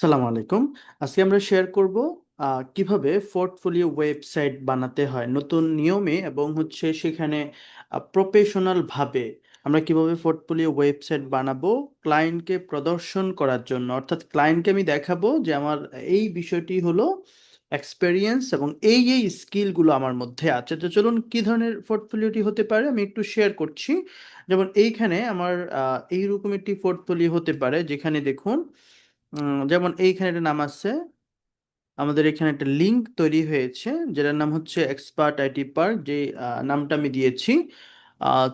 সালাম আলাইকুম। আজকে আমরা শেয়ার করব কিভাবে পোর্টফোলিও ওয়েবসাইট বানাতে হয় নতুন নিয়মে এবং সেখানে প্রফেশনাল ভাবে আমরা কিভাবে পোর্টফোলিও ওয়েবসাইট বানাবো ক্লায়েন্টকে প্রদর্শন করার জন্য, অর্থাৎ ক্লায়েন্টকে আমি দেখাবো যে আমার এই বিষয়টি হলো এক্সপেরিয়েন্স এবং এই স্কিলগুলো আমার মধ্যে আছে। তো চলুন, কি ধরনের পোর্টফোলিওটি হতে পারে আমি একটু শেয়ার করছি। যেমন এইখানে আমার এইরকম একটি পোর্টফোলিও হতে পারে, যেখানে দেখুন যেমন এইখানে একটা নাম আছে, আমাদের এখানে একটা লিংক তৈরি হয়েছে যেটার নাম হচ্ছে এক্সপার্ট আইটি পার্ক, যে নামটা আমি দিয়েছি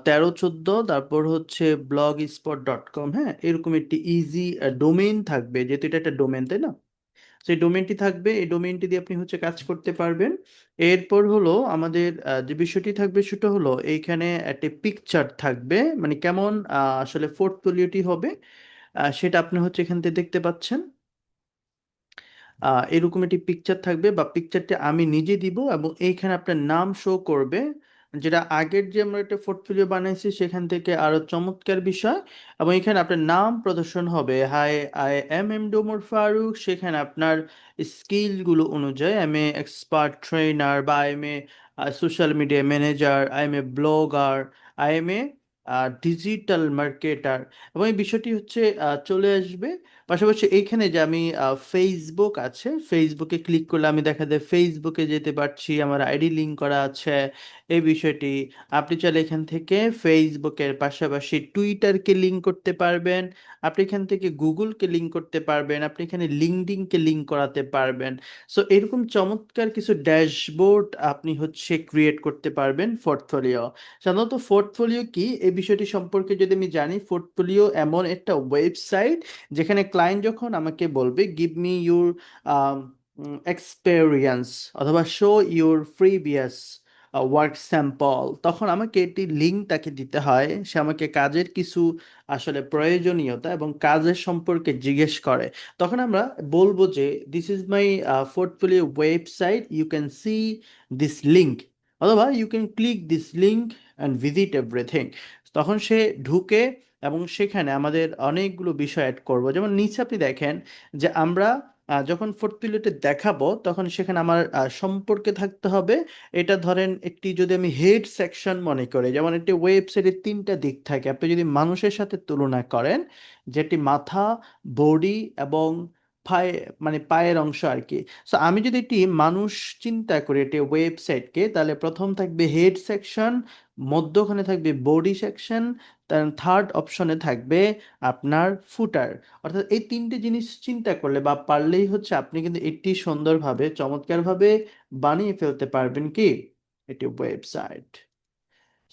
1314, তারপর হচ্ছে blogspot.com। হ্যাঁ, এরকম একটি ইজি ডোমেইন থাকবে, যেহেতু এটা একটা ডোমেন, তাই না? সেই ডোমেইনটি থাকবে, এই ডোমেইনটি দিয়ে আপনি কাজ করতে পারবেন। এরপর হলো আমাদের যে বিষয়টি থাকবে সেটা হলো এইখানে একটা পিকচার থাকবে, মানে কেমন আসলে পোর্টফোলিওটি হবে সেটা আপনি এখান থেকে দেখতে পাচ্ছেন। এরকম একটি পিকচার থাকবে বা পিকচারটি আমি নিজে দিব এবং এইখানে আপনার নাম শো করবে, যেটা আগের যে আমরা একটা পোর্টফোলিও বানাইছি সেখান থেকে আরো চমৎকার বিষয়। এবং এখানে আপনার নাম প্রদর্শন হবে, হাই আই এম ডোমর ফারুক। সেখানে আপনার স্কিলগুলো অনুযায়ী I am a expert trainer, বা I am a social media manager, I am a blogger, I am a digital marketer, এবং এই বিষয়টি চলে আসবে। পাশাপাশি এইখানে যে আমি ফেসবুক আছে, ফেসবুকে ক্লিক করলে আমি দেখা যায় ফেসবুকে যেতে পারছি, আমার আইডি লিঙ্ক করা আছে। এই বিষয়টি আপনি চাইলে এখান থেকে ফেসবুকের পাশাপাশি টুইটারকে লিঙ্ক করতে পারবেন, আপনি এখান থেকে গুগলকে লিঙ্ক করতে পারবেন, আপনি এখানে লিঙ্কডইনকে লিঙ্ক করাতে পারবেন। সো এরকম চমৎকার কিছু ড্যাশবোর্ড আপনি ক্রিয়েট করতে পারবেন পোর্টফোলিও। সাধারণত পোর্টফোলিও কি এই বিষয়টি সম্পর্কে যদি আমি জানি, পোর্টফোলিও এমন একটা ওয়েবসাইট যেখানে ক্লায়েন্ট যখন আমাকে বলবে গিভ মি ইউর এক্সপেরিয়েন্স অথবা show your previous work sample, তখন আমাকে এটি লিঙ্ক তাকে দিতে হয়। সে আমাকে কাজের কিছু আসলে প্রয়োজনীয়তা এবং কাজের সম্পর্কে জিজ্ঞেস করে, তখন আমরা বলবো যে this is my portfolio website, you can see this link, অথবা you can click this link and visit everything. তখন সে ঢুকে এবং সেখানে আমাদের অনেকগুলো বিষয় অ্যাড করব। যেমন নিচে আপনি দেখেন যে আমরা যখন পোর্টফোলিওতে দেখাবো তখন সেখানে আমার সম্পর্কে থাকতে হবে। এটা ধরেন একটি, যদি আমি হেড সেকশন মনে করি, যেমন একটি ওয়েবসাইটের তিনটা দিক থাকে, আপনি যদি মানুষের সাথে তুলনা করেন, যেটি মাথা, বডি এবং পায়ে, মানে পায়ের অংশ আর কি। সো আমি যদি একটি মানুষ চিন্তা করি একটি ওয়েবসাইটকে, তাহলে প্রথম থাকবে হেড সেকশন, মধ্যখানে থাকবে বডি সেকশন, তার থার্ড অপশনে থাকবে আপনার ফুটার। অর্থাৎ এই তিনটে জিনিস চিন্তা করলে বা পারলেই আপনি কিন্তু এটি সুন্দরভাবে চমৎকারভাবে বানিয়ে ফেলতে পারবেন কি এটি ওয়েবসাইট।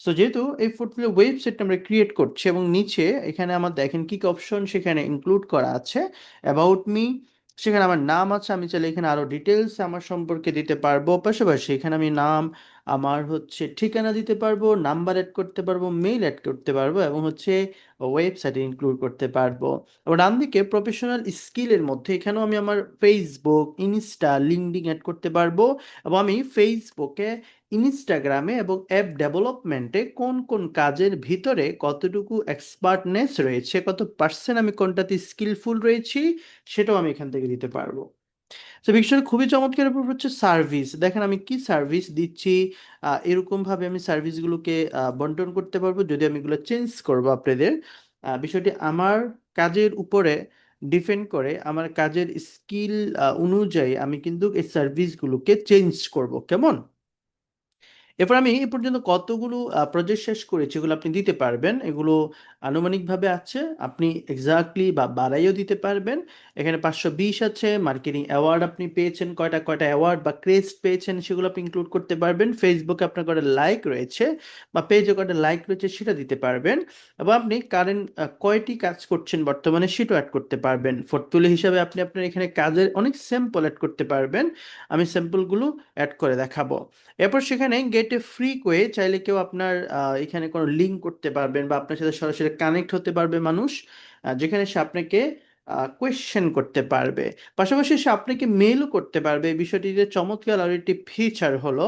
সো যেহেতু এই পোর্টফোলিও ওয়েবসাইটটা আমরা ক্রিয়েট করছি এবং নিচে এখানে আমার দেখেন কি কি অপশন সেখানে ইনক্লুড করা আছে, অ্যাবাউট মি, সেখানে আমার নাম আছে, আমি চাইলে এখানে আরো ডিটেলস আমার সম্পর্কে দিতে পারবো। পাশাপাশি এখানে আমি নাম, আমার ঠিকানা দিতে পারবো, নাম্বার অ্যাড করতে পারবো, মেইল অ্যাড করতে পারবো এবং ওয়েবসাইটে ইনক্লুড করতে পারবো। এবং ডান দিকে প্রফেশনাল স্কিলের মধ্যে এখানেও আমি আমার ফেসবুক, ইনস্টা, লিঙ্কডইন অ্যাড করতে পারবো। এবং আমি ফেসবুকে, ইনস্টাগ্রামে এবং অ্যাপ ডেভেলপমেন্টে কোন কোন কাজের ভিতরে কতটুকু এক্সপার্টনেস রয়েছে, কত পার্সেন্ট আমি কোনটাতে স্কিলফুল রয়েছি, সেটাও আমি এখান থেকে দিতে পারবো। তো বিষয়টা খুবই চমৎকার। ব্যাপার সার্ভিস, দেখেন আমি কি সার্ভিস দিচ্ছি, এরকম ভাবে আমি সার্ভিসগুলোকে বন্টন করতে পারবো। যদি আমি এগুলো চেঞ্জ করবো আপনাদের, বিষয়টি আমার কাজের উপরে ডিপেন্ড করে, আমার কাজের স্কিল অনুযায়ী আমি কিন্তু এই সার্ভিসগুলোকে চেঞ্জ করব, কেমন? এরপর আমি এ পর্যন্ত কতগুলো প্রজেক্ট শেষ করেছি এগুলো আপনি দিতে পারবেন। এগুলো আনুমানিকভাবে আছে, আপনি এক্স্যাক্টলি বা বাড়াইও দিতে পারবেন। এখানে 520 আছে। মার্কেটিং অ্যাওয়ার্ড আপনি পেয়েছেন কয়টা, কয়টা অ্যাওয়ার্ড বা ক্রেস্ট পেয়েছেন সেগুলো আপনি ইনক্লুড করতে পারবেন। ফেসবুকে আপনার কয়টা লাইক রয়েছে বা পেজে কয়টা লাইক রয়েছে সেটা দিতে পারবেন। এবং আপনি কারেন্ট কয়টি কাজ করছেন বর্তমানে সেটাও অ্যাড করতে পারবেন। পোর্টফোলিও হিসাবে আপনি আপনার এখানে কাজের অনেক স্যাম্পল অ্যাড করতে পারবেন। আমি স্যাম্পলগুলো অ্যাড করে দেখাবো। এরপর সেখানে গেট এ ফ্রি কোয়ে চাইলে কেউ আপনার এখানে কোনো লিঙ্ক করতে পারবেন বা আপনার সাথে সরাসরি কানেক্ট হতে পারবে মানুষ, যেখানে সে আপনাকে কোয়েশ্চেন করতে পারবে। পাশাপাশি সে আপনাকে মেলও করতে পারবে। এই বিষয়টিতে চমৎকার আর একটি ফিচার হলো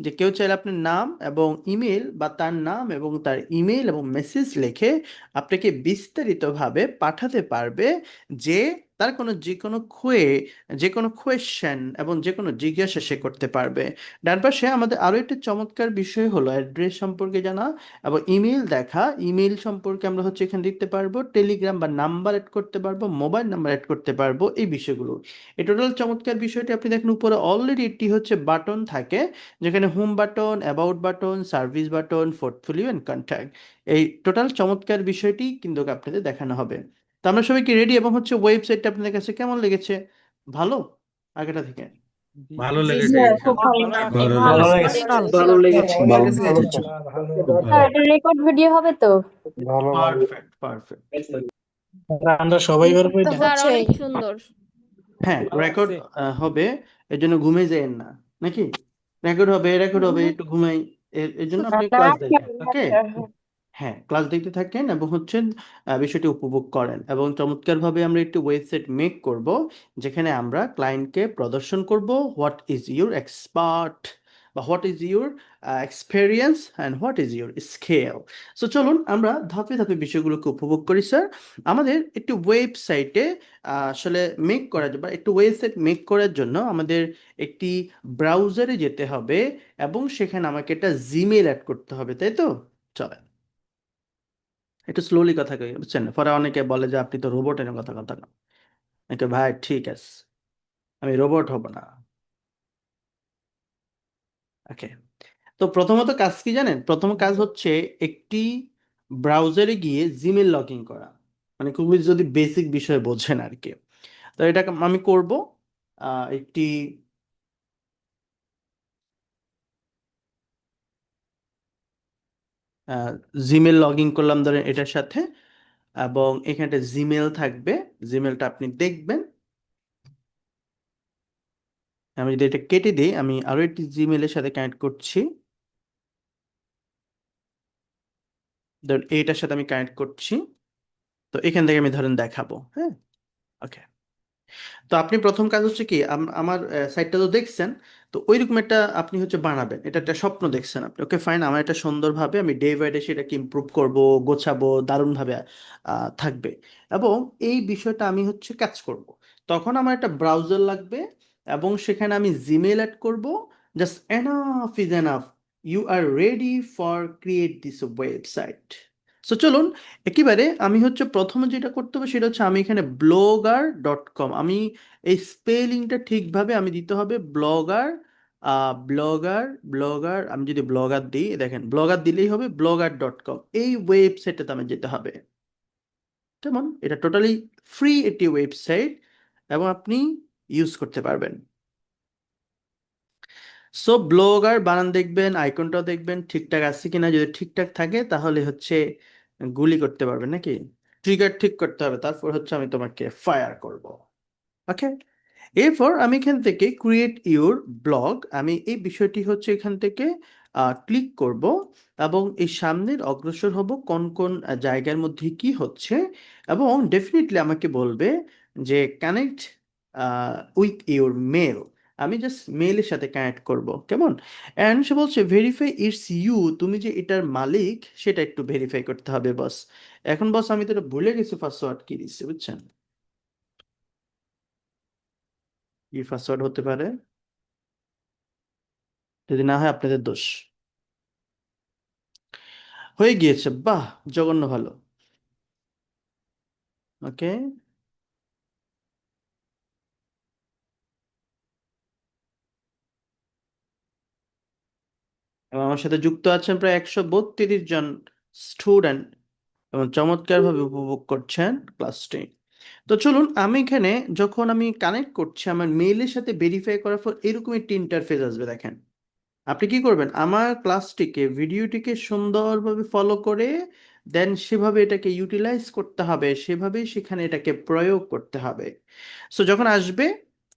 যে কেউ চাইলে আপনার নাম এবং ইমেল বা তার নাম এবং তার ইমেল এবং মেসেজ লিখে আপনাকে বিস্তারিতভাবে পাঠাতে পারবে যে তার যে কোনো কোয়েশ্চেন এবং যে কোনো জিজ্ঞাসা সে করতে পারবে। ডান পাশে আমাদের আরো একটি চমৎকার বিষয় হলো অ্যাড্রেস সম্পর্কে জানা এবং ইমেল দেখা। ইমেল সম্পর্কে আমরা হচ্ছে এখানে দিতে পারবো, টেলিগ্রাম বা নাম্বার অ্যাড করতে পারবো, মোবাইল নাম্বার অ্যাড করতে পারবো, এই বিষয়গুলো। এই টোটাল চমৎকার বিষয়টি আপনি দেখেন উপরে অলরেডি একটি হচ্ছে বাটন থাকে, যেখানে home button, about button, service button, portfolio and contact. এই টোটাল চমৎকার বিষয়টি কিন্তু আপনাদের দেখানো হবে। তো আমরা সবাই কি রেডি? এবং হচ্ছে ওয়েবসাইটটা আপনাদের কাছে কেমন লেগেছে? ভালো আগেটা থেকে? জি ভালো জি লেগেছে। স্যার, হ্যাঁ, খুব ভালো ভালো লাগছে। লাগছে, ভালো ভালো লেগেছে। অনেক অরিজিনাল ভালো শিওর। লেগেছে। ভালো স্যার, লেগেছে। খুব স্যার ভালো। এটা রেকর্ড ভিডিও হবে তো? Perfect, perfect. আমরা সবাই পারবো তো এটা? স্যার হচ্ছে অনেক সুন্দর। হ্যাঁ, ভালো রেকর্ড লাগছে। হবে। এর জন্য ঘুমিয়ে যায়েন না, নাকি? রেকর্ড হবে, একটু ঘুমাই। এর জন্য আপনি না, ক্লাস দেখেন, ওকে? স্যার, হ্যাঁ, ক্লাস দেখতে থাকেন এবং হচ্ছে বিষয়টি উপভোগ করেন। এবং চমৎকারভাবে আমরা একটি ওয়েবসাইট মেক করব, যেখানে আমরা ক্লায়েন্টকে প্রদর্শন করব হোয়াট ইজ ইউর এক্সপার্ট বা what is your experience and what is your scale. So চলুন আমরা ধাপে ধাপে বিষয়গুলোকে উপভোগ করি স্যার। আমাদের একটি ওয়েবসাইটে আসলে মেক করার জন্য, একটু ওয়েবসাইট মেক করার জন্য আমাদের একটি ব্রাউজারে যেতে হবে এবং সেখানে আমাকে একটা জিমেল অ্যাড করতে হবে, তাই তো? চলেন একটু স্লোলি কথা কই, বুঝছেন? পরে অনেকে বলে যে আপনি তো রোবট, এর কথা কথা না। ওকে ভাই, ঠিক আছে, আমি রোবট হব না। ওকে। তো প্রথমত কাজ কি জানেন? প্রথম কাজ হচ্ছে একটি ব্রাউজারে গিয়ে জিমেল লগ ইন করা, মানে খুবই যদি বেসিক বিষয় বোঝেন আর কি। তো এটা আমি করব। একটি জিমেল লগ ইন করলাম ধরেন এটার সাথে, এবং এখানে একটা জিমেল থাকবে। জিমেলটা আপনি দেখবেন। আমি যদি এটা কেটে দিই, আমি আরো একটি জিমেলের সাথে কানেক্ট করছি। ধরুন এইটার সাথে আমি কানেক্ট করছি। তো এখান থেকে আমি ধরেন দেখাবো, হ্যাঁ? ওকে। তো আপনি প্রথম কাজ হচ্ছে কি, আমার সাইটটা তো দেখছেন, তো ওইরকম একটা আপনি হচ্ছে বানাবেন। এটা একটা স্বপ্ন দেখছেন আপনি, ওকে ফাইন। আমার এটা সুন্দরভাবে আমি ডে বাই ডে সেটাকে ইমপ্রুভ করব, গোছাবো, দারুণভাবে থাকবে। এবং এই বিষয়টা আমি হচ্ছে কাজ করব। তখন আমার একটা ব্রাউজার লাগবে এবং সেখানে আমি জিমেল অ্যাড করব। Just enough is enough, you are ready for create this website. So চলুন একেবারে আমি হচ্ছে প্রথমে যেটা করতে হবে সেটা হচ্ছে আমি এখানে blogger.com, আমি এই স্পেলিংটা ঠিকভাবে আমি দিতে হবে। ব্লগার, ব্লগার, ব্লগার, আমি যদি ব্লগার দিই, দেখেন ব্লগার দিলেই হবে। blogger.com এই ওয়েবসাইটটাতে আমি যেতে হবে। যেমন এটা টোটালি ফ্রি একটি ওয়েবসাইট এবং আপনি ইউজ করতে পারবেন। সো ব্লগার বানান দেখবেন, আইকনটাও দেখবেন ঠিকঠাক আছে কিনা। যদি ঠিকঠাক থাকে তাহলে হচ্ছে গুলি করতে পারবেন, নাকি? ট্রিগার ঠিক করতে হবে, তারপর হচ্ছে আমি তোমাকে ফায়ার করব। ওকে। এরপর আমি এখান থেকে ক্রিয়েট ইউর ব্লগ, আমি এই বিষয়টি হচ্ছে এখান থেকে ক্লিক করব এবং এই সামনের অগ্রসর হব কোন কোন জায়গার মধ্যে কি হচ্ছে। এবং ডেফিনেটলি আমাকে বলবে যে কানেক্ট উইথ ইউর মেল। আমি জাস্ট মেলের সাথে কানেক্ট করব, কেমন? অ্যান্ড সে বলছে ভেরিফাই ইটস ইউ, তুমি যে এটার মালিক সেটা একটু ভেরিফাই করতে হবে বস। এখন বস আমি তো এটা ভুলে গেছি পাসওয়ার্ড কি দিচ্ছে, বুঝছেন? কি পাসওয়ার্ড হতে পারে? যদি না হয় আপনাদের দোষ। হয়ে গিয়েছে, বাহ, জঘন্য ভালো। ওকে। এবং আমার সাথে যুক্ত আছেন প্রায় 132 জন স্টুডেন্ট এবং চমৎকারভাবে উপভোগ করছেন ক্লাসটি। তো চলুন আমি এখানে যখন আমি কানেক্ট করছি আমার মেইলের সাথে ভেরিফাই করার পর এরকম একটি ইন্টারফেস আসবে, দেখেন। আপনি কি করবেন? আমার ক্লাসটিকে, ভিডিওটিকে সুন্দরভাবে ফলো করে দেন সেভাবে এটাকে ইউটিলাইজ করতে হবে, সেভাবেই সেখানে এটাকে প্রয়োগ করতে হবে। সো যখন আসবে,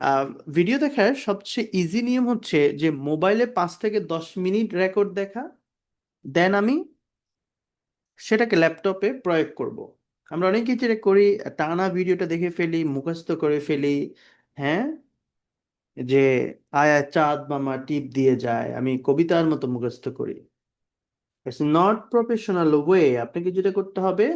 আহ, ভিডিও দেখার সবচেয়ে ইজি নিয়ম হচ্ছে যে মোবাইলে 5 থেকে 10 মিনিট রেকর্ড দেখা, দেন আমি সেটাকে ল্যাপটপে প্রয়োগ করব। আমরা অনেকেই যেটা করি, টানা ভিডিওটা দেখে ফেলি, মুখস্থ করে ফেলি। হ্যাঁ, যে আয় আয় চাঁদ মামা টিপ দিয়ে যায়, আমি কবিতার মতো মুখস্থ করি। It's not professional way. আপনাকে যেটা করতে হবে,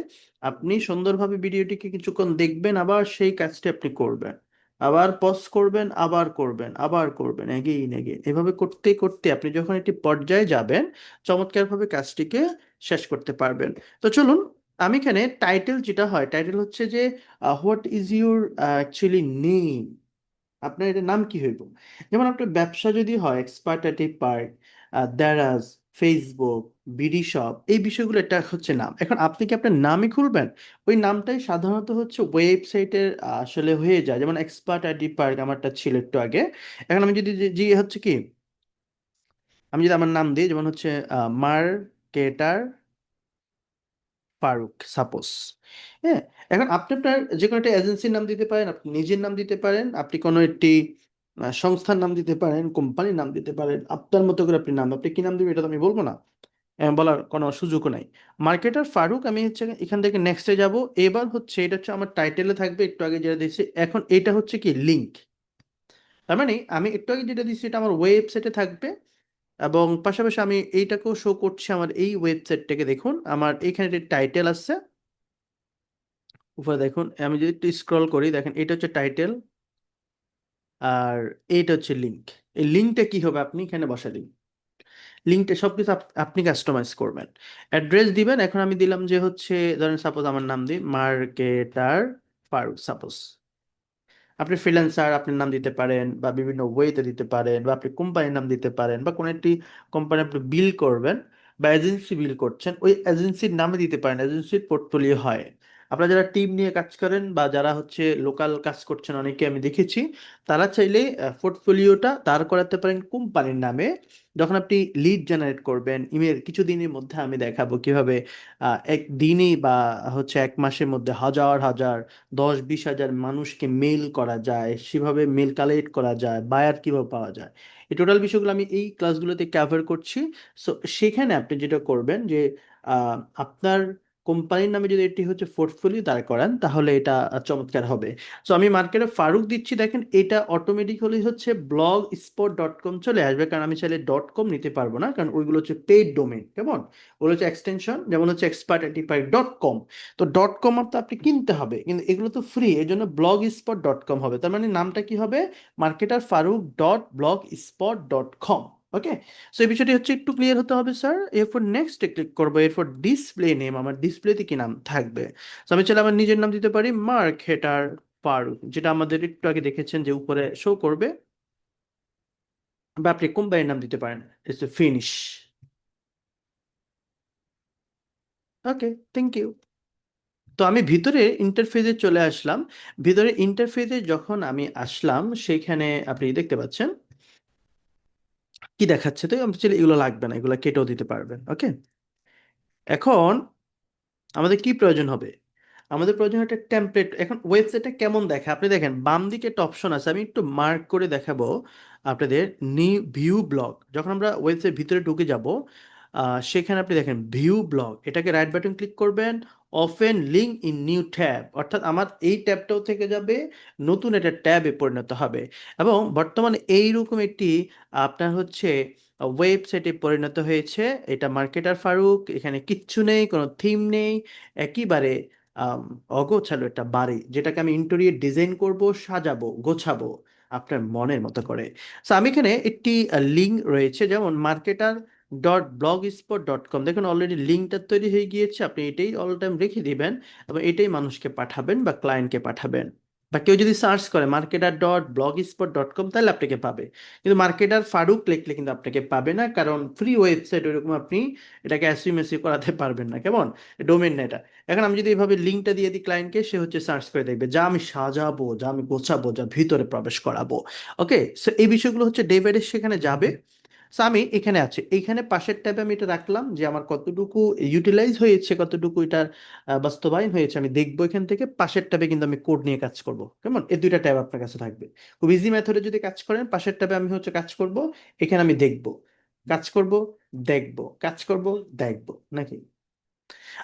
আপনি সুন্দরভাবে ভিডিওটিকে কিছুক্ষণ দেখবেন, আবার সেই কাজটি আপনি করবেন, আবার পজ করবেন, আবার করবেন, আবার করবেন, এগেইন এগেইন, এভাবে করতে করতে আপনি যখন একটি পর্যায়ে যাবেন, চমৎকারভাবে কাজটিকে শেষ করতে পারবেন। তো চলুন, আমি এখানে টাইটেল যেটা হয়, টাইটেল হচ্ছে যে what is your actually name, আপনার এটার নাম কি হইব। যেমন আপনার ব্যবসা যদি হয় expert at a park, Daraz, Facebook, BD shop, এই বিষয়গুলো এটা হচ্ছে নাম। এখন আপনি কি আপনার নামই খুলবেন? ওই নামটাই সাধারণত হচ্ছে ওয়েবসাইটের আসলে হয়ে যায়। যেমন এক্সপার্ট অ্যাট এ পার্ক আমারটা ছিল একটু আগে। এখন আমি যদি জি হচ্ছে কি, আমি যদি আমার নাম দিই, যেমন হচ্ছে মার্কেটার ফারুক সাপোজ। হ্যাঁ, এখন আপনি আপনার যে কোনো একটা এজেন্সির নাম দিতে পারেন, আপনি নিজের নাম দিতে পারেন, আপনি কোনো একটি সংস্থার নাম দিতে পারেন, কোম্পানির নাম দিতে পারেন, আপনার মতো করে আপনি নাম, আপনি কি নাম দিবেন এটা তো আমি বলবো না, বলার কোনো সুযোগও নাই। মার্কেটার ফারুক, আমি হচ্ছে এখান থেকে নেক্সটে যাব। এবার হচ্ছে এটা হচ্ছে আমার টাইটেলে থাকবে, একটু আগে যেটা দিয়েছি। এখন এটা হচ্ছে কি লিঙ্ক, তার মানে আমি একটু আগে যেটা দিয়েছি এটা আমার ওয়েবসাইটে থাকবে, এবং পাশাপাশি আমি এইটাকেও শো করছি আমার এই ওয়েবসাইটটাকে। দেখুন আমার এখানে টাইটেল আছে, উপরে দেখুন, আমি যদি একটু স্ক্রল করি, দেখেন এটা হচ্ছে টাইটেল, আর এইটা হচ্ছে লিঙ্ক। এই লিঙ্কটা কি হবে, আপনি এখানে বসা দিন। লিঙ্কটা সবকিছু আপনি কাস্টমাইজ করবেন, অ্যাড্রেস দিবেন। এখন আমি দিলাম যে হচ্ছে, ধরেন সাপোজ আমার নাম দিই মার্কেটার ফারুক সাপোজ। আপনি ফ্রিল্যান্সার আপনার নাম দিতে পারেন, বা বিভিন্ন ওয়েতে দিতে পারেন, বা আপনি কোম্পানির নাম দিতে পারেন, বা কোনো একটি কোম্পানি আপনি বিল করবেন বা এজেন্সি বিল করছেন, ওই এজেন্সির নামে দিতে পারেন, এজেন্সির পোর্টফোলিও হয়। আপনারা যারা টিম নিয়ে কাজ করেন বা যারা হচ্ছে লোকাল কাজ করছেন, অনেকে আমি দেখেছি, তারা চাইলে পোর্টফোলিওটা দাঁড় করাতে পারেন কোম্পানির নামে। যখন আপনি লিড জেনারেট করবেন ইমেল, কিছুদিনের মধ্যে আমি দেখাবো কিভাবে একদিনই বা হচ্ছে এক মাসের মধ্যে হাজার হাজার, 10-20 হাজার মানুষকে মেল করা যায়, সেভাবে মেল কালেক্ট করা যায়, বায়ার কিভাবে পাওয়া যায়। এই টোটাল বিষয়গুলো আমি এই ক্লাসগুলোতে কভার করছি। সো সেখানে আপনি যেটা করবেন যে আপনার কোম্পানির নামে যদি এটি হচ্ছে পোর্টফোলিও দাঁড় করান, তাহলে এটা চমৎকার হবে। সো আমি মার্কেটে ফারুক দিচ্ছি, দেখেন এটা অটোমেটিক্যালি হচ্ছে blogspot.com চলে আসবে, কারণ আমি চাইলে ডট কম নিতে পারবো না, কারণ ওইগুলো হচ্ছে পেইড ডোমেইন। কেমন, ওগুলো হচ্ছে এক্সটেনশন, যেমন হচ্ছে expert@parik.com। তো ডট কম তো আপনি কিনতে হবে, কিন্তু এগুলো তো ফ্রি, এই জন্য blogspot.com হবে। তার মানে নামটা কি হবে, মার্কেটার ফারুক ডট blogspot.com। ওকে, সো এই বিষয়টি হচ্ছে একটু ক্লিয়ার হতে হবে স্যার। এরপর নেক্সটে ক্লিক করবো, এরপর ডিসপ্লে নেম, আমার ডিসপ্লেতে কি নাম থাকবে। So আমি চাইলে আমার নিজের নাম দিতে পারি মার্কেটার ফারুক, যেটা আমাদের একটু আগে দেখেছেন যে উপরে শো করবে, বা আপনি কোম্পানির নাম দিতে পারেন, it's finish. Okay, thank you. তো আমি ভিতরে ইন্টারফেসে চলে আসলাম। ভিতরে ইন্টারফেসে যখন আমি আসলাম, সেইখানে আপনি দেখতে পাচ্ছেন কি দেখাচ্ছে। তো আমি চাইলে এগুলো লাগবে না, এগুলো কেটেও দিতে পারবেন। ওকে, এখন আমাদের কি প্রয়োজন হবে, আমাদের প্রয়োজন একটা টেমপ্লেট। এখন ওয়েবসাইটটা কেমন দেখে আপনি দেখেন, বাম দিকে একটা অপশন আছে, আমি একটু মার্ক করে দেখাবো আপনাদের। নিউ ভিউ ব্লগ, যখন আমরা ওয়েবসাইট ভিতরে ঢুকে যাব, সেখানে আপনি দেখেন ভিউ ব্লগ, এটাকে রাইট বাটন ক্লিক করবেন, open link in new tab, অর্থাৎ আমার এই ট্যাবটাও থেকে যাবে, নতুন একটা ট্যাবে পরিণত হবে। এবং বর্তমানে এইরকম একটি আপনার হচ্ছে ওয়েবসাইটে পরিণত হয়েছে। এটা মার্কেটার ফারুক, এখানে কিচ্ছু নেই, কোনো থিম নেই, একেবারে আম, অগোছালো একটা বাড়ি, যেটাকে আমি ইন্টেরিয়র ডিজাইন করব, সাজাবো, গোছাবো আপনার মনের মতো করে। সো আমি এখানে একটি লিঙ্ক রয়েছে, যেমন marketer.blogspot.com, দেখুন অলরেডি লিঙ্কটা তৈরি হয়ে গিয়েছে। আপনি এটাই অল টাইম রেখে দিবেন, এবং এটাই মানুষকে পাঠাবেন বা ক্লায়েন্টকে পাঠাবেন। বা কেউ যদি সার্চ করে marketer.blogspot.com, তাহলে আপনাকে পাবে। কিন্তু মার্কেটার ফারুক লিখলে কিন্তু আপনাকে পাবে না, কারণ ফ্রি ওয়েবসাইট ওইরকম আপনি এটাকে অ্যাসিউমেসি করাতে পারবেন না। কেমন, ডোমেন না এটা। এখন আমি যদি এইভাবে লিঙ্কটা দিয়ে দিই ক্লায়েন্টকে, সে হচ্ছে সার্চ করে দেখবে যা আমি সাজাবো, যা আমি গোছাবো, যা ভিতরে প্রবেশ করাবো। ওকে, সো এই বিষয়গুলো হচ্ছে ডে বাই ডে সেখানে যাবে। সো আমি এখানে আছি, এইখানে পাশের ট্যাবে আমি এটা রাখলাম যে আমার কতটুকু ইউটিলাইজ হয়েছে, কতটুকু এটার বাস্তবায়ন হয়েছে আমি দেখবো এখান থেকে। পাশের ট্যাবে কিন্তু আমি কোড নিয়ে কাজ করব। কেমন, এই দুইটা ট্যাব আপনার কাছে থাকবে। খুব ইজি মেথডে যদি কাজ করেন, পাশের ট্যাবে আমি হচ্ছে কাজ করব, এখানে আমি দেখব, কাজ করব, দেখব, কাজ করব, দেখব, নাকি।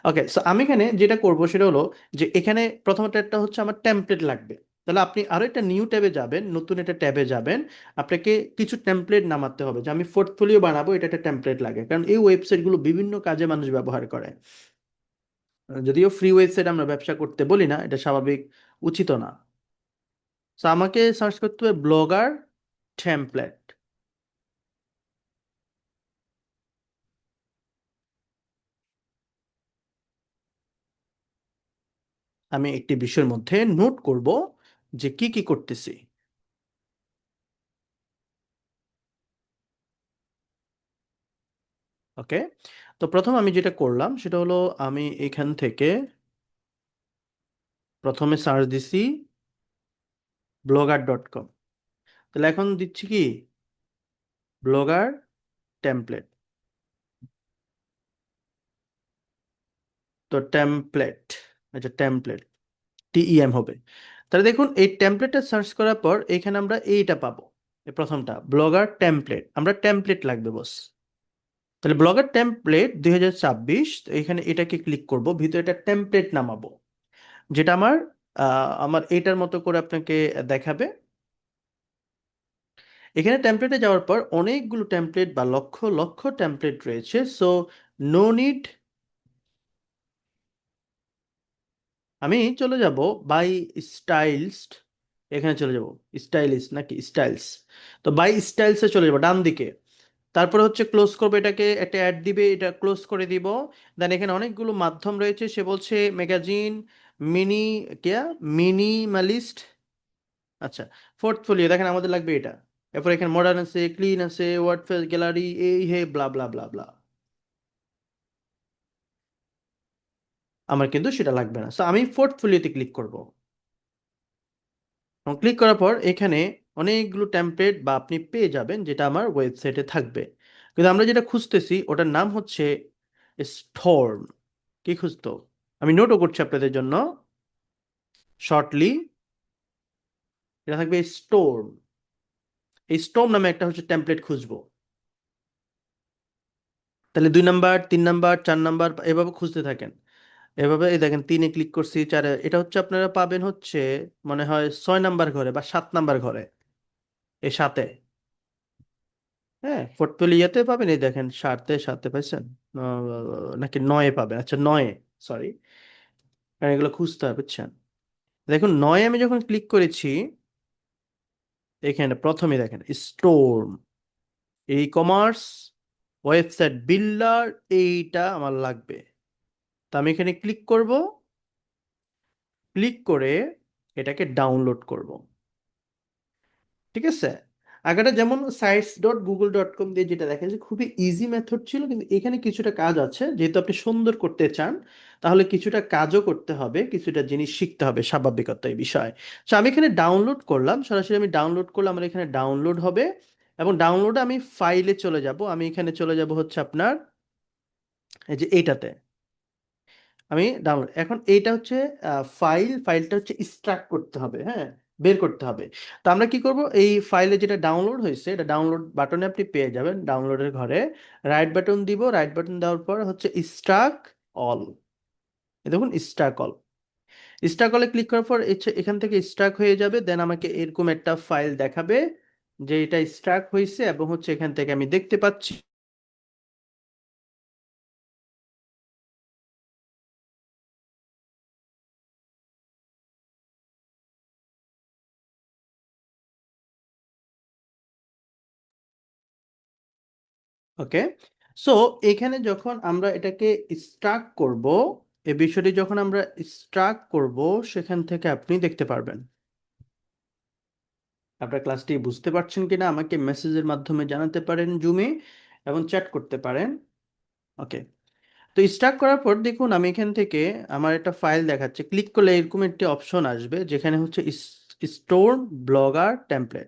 ওকে, সো আমি এখানে যেটা করব সেটা হলো যে এখানে প্রথমত একটা হচ্ছে আমার টেমপ্লেট লাগবে। তাহলে আপনি আরো একটা নিউ ট্যাবে যাবেন, নতুন একটা ট্যাবে যাবেন। আপনাকে কিছু টেমপ্লেট নামাতে হবে, যে আমি পোর্টফোলিও বানাবো, এটা একটা টেমপ্লেট লাগে, কারণ এই ওয়েবসাইটগুলো বিভিন্ন কাজে মানুষ ব্যবহার করে। যদিও ফ্রি ওয়েবসাইট আমরা ব্যবসা করতে বলি না, এটা স্বাভাবিক, উচিত না। তো আমাকে সার্চ করতে হবে ব্লগার টেমপ্লেট। আমি একটি বিষয়ের মধ্যে নোট করব যে কি কি করতেছি। ওকে, তো প্রথম আমি যেটা করলাম সেটা হলো, আমি এখান থেকে প্রথমে সার্চ দিছি blogger.com। তাহলে এখন দিচ্ছি কি ব্লগার টেমপ্লেট। তো টেমপ্লেট, আচ্ছা টেমপ্লেট, টিইএম হবে। তাহলে দেখুন এই টেমপ্লেটটা সার্চ করার পর এখানে আমরা এইটা পাবো, এই প্রথমটা ব্লগার টেমপ্লেট, আমরা টেমপ্লেট লাগবে বস। তাহলে ব্লগার টেমপ্লেট 2026, তো এখানে এটাকে ক্লিক করব, ভিতরে একটা টেমপ্লেট নামাবো, যেটা আমার এইটার মতো করে আপনাকে দেখাবে। এখানে টেমপ্লেটে যাওয়ার পর অনেকগুলো টেমপ্লেট বা লক্ষ লক্ষ টেমপ্লেট রয়েছে, সো নো নিড। আমি চলে যাব বাই স্টাইলস, এখানে চলে যাব, স্টাইলিশ নাকি স্টাইলস, তো বাই স্টাইলসে চলে যাব ডান দিকে। তারপরে হচ্ছে ক্লোজ করবো, এটাকে একটা অ্যাড দিবে, এটা ক্লোজ করে দিব। দেন এখানে অনেকগুলো মাধ্যম রয়েছে, সে বলছে ম্যাগাজিন, মিনি, কেয়া, মিনিমালিস্ট, আচ্ছা পোর্টফোলিও, দেখেন আমাদের লাগবে এটা। এরপর এখানে মডার্ন আছে, ক্লিন আছে, ওয়ার্ডপ্রেস গ্যালারি, এই হে ব্লা ব্লা ব্লা ব্লা। আমার কিন্তু সেটা লাগবে না, তো আমি পোর্টফোলিওতে ক্লিক করব। এবং ক্লিক করার পর এখানে অনেকগুলো টেমপ্লেট বা আপনি পেয়ে যাবেন, যেটা আমার ওয়েবসাইটে থাকবে। কিন্তু আমরা যেটা খুঁজতেছি ওটার নাম হচ্ছে স্টর্ম। কি খুঁজতো, আমি নোটও করছি আপনাদের জন্য শর্টলি, এটা থাকবে স্টোর। এই স্টোর নামে একটা হচ্ছে টেমপ্লেট খুঁজবো। তাহলে 2 নাম্বার, 3 নাম্বার, 4 নাম্বার, এভাবে খুঁজতে থাকেন। এভাবে এই দেখেন, 3-এ ক্লিক করছি, 4-এ, এটা হচ্ছে আপনারা পাবেন হচ্ছে মনে হয় 6 নাম্বার ঘরে বা 7 নাম্বার ঘরে, এই সাথে। হ্যাঁ, পোর্টফোলিওতে পাবেন, এই দেখেন সাতে সাতে পাইছেন, নাকি 9-এ পাবেন, আচ্ছা 9-এ, সরি, কারণ এগুলো খুঁজতে হবে বুঝছেন। দেখুন 9-এ আমি যখন ক্লিক করেছি, এখানে প্রথমে দেখেন store, e commerce, website builder, এইটা আমার লাগবে। তো আমি এখানে ক্লিক করব, ক্লিক করে এটাকে ডাউনলোড করব। ঠিক আছে, আগেটা যেমন sites.google.com দিয়ে যেটা দেখা যায় খুবই ইজি মেথড ছিল, কিন্তু এখানে কিছুটা কাজ আছে, যেহেতু আপনি সুন্দর করতে চান, তাহলে কিছুটা কাজও করতে হবে, কিছুটা জিনিস শিখতে হবে, স্বাভাবিকতা এই বিষয়। তো আমি এখানে ডাউনলোড করলাম, সরাসরি আমি ডাউনলোড করলাম, আমার এখানে ডাউনলোড হবে। এবং ডাউনলোডে আমি ফাইলে চলে যাব, আমি এখানে চলে যাব হচ্ছে আপনার এই যে এইটাতে। আমি ডাউনলোড, এখন এইটা হচ্ছে ফাইলটা হচ্ছে এক্সট্রাক্ট করতে হবে, হ্যাঁ, বের করতে হবে। তো আমরা কি করব, এই ফাইলে যেটা ডাউনলোড হয়েছে, এটা ডাউনলোড বাটনে আপনি পেয়ে যাবেন, ডাউনলোডের ঘরে রাইট বাটন দিব, রাইট বাটন দেওয়ার পর হচ্ছে স্ট্রাক অল, দেখুন স্ট্রাক অল। স্ট্রাক অলে ক্লিক করার পর এখান থেকে স্ট্রাক হয়ে যাবে, দেন আমাকে এরকম একটা ফাইল দেখাবে যে এটা স্ট্রাক হয়েছে, এবং হচ্ছে এখান থেকে আমি দেখতে পাচ্ছি। ওকে, সো এখানে যখন আমরা এটাকে স্ট্রাক করব, এই বিষয়টি যখন আমরা স্ট্রাক করব, সেখান থেকে আপনি দেখতে পারবেন। আপনার ক্লাসটি বুঝতে পারছেন কিনা আমাকে মেসেজের মাধ্যমে জানাতে পারেন জুমে, এবং চ্যাট করতে পারেন। ওকে, তো স্ট্রাক করার পর দেখুন আমি এখান থেকে আমার একটা ফাইল দেখাচ্ছে, ক্লিক করলে এরকম একটি অপশন আসবে যেখানে হচ্ছে স্টোর ব্লগার টেমপ্লেট,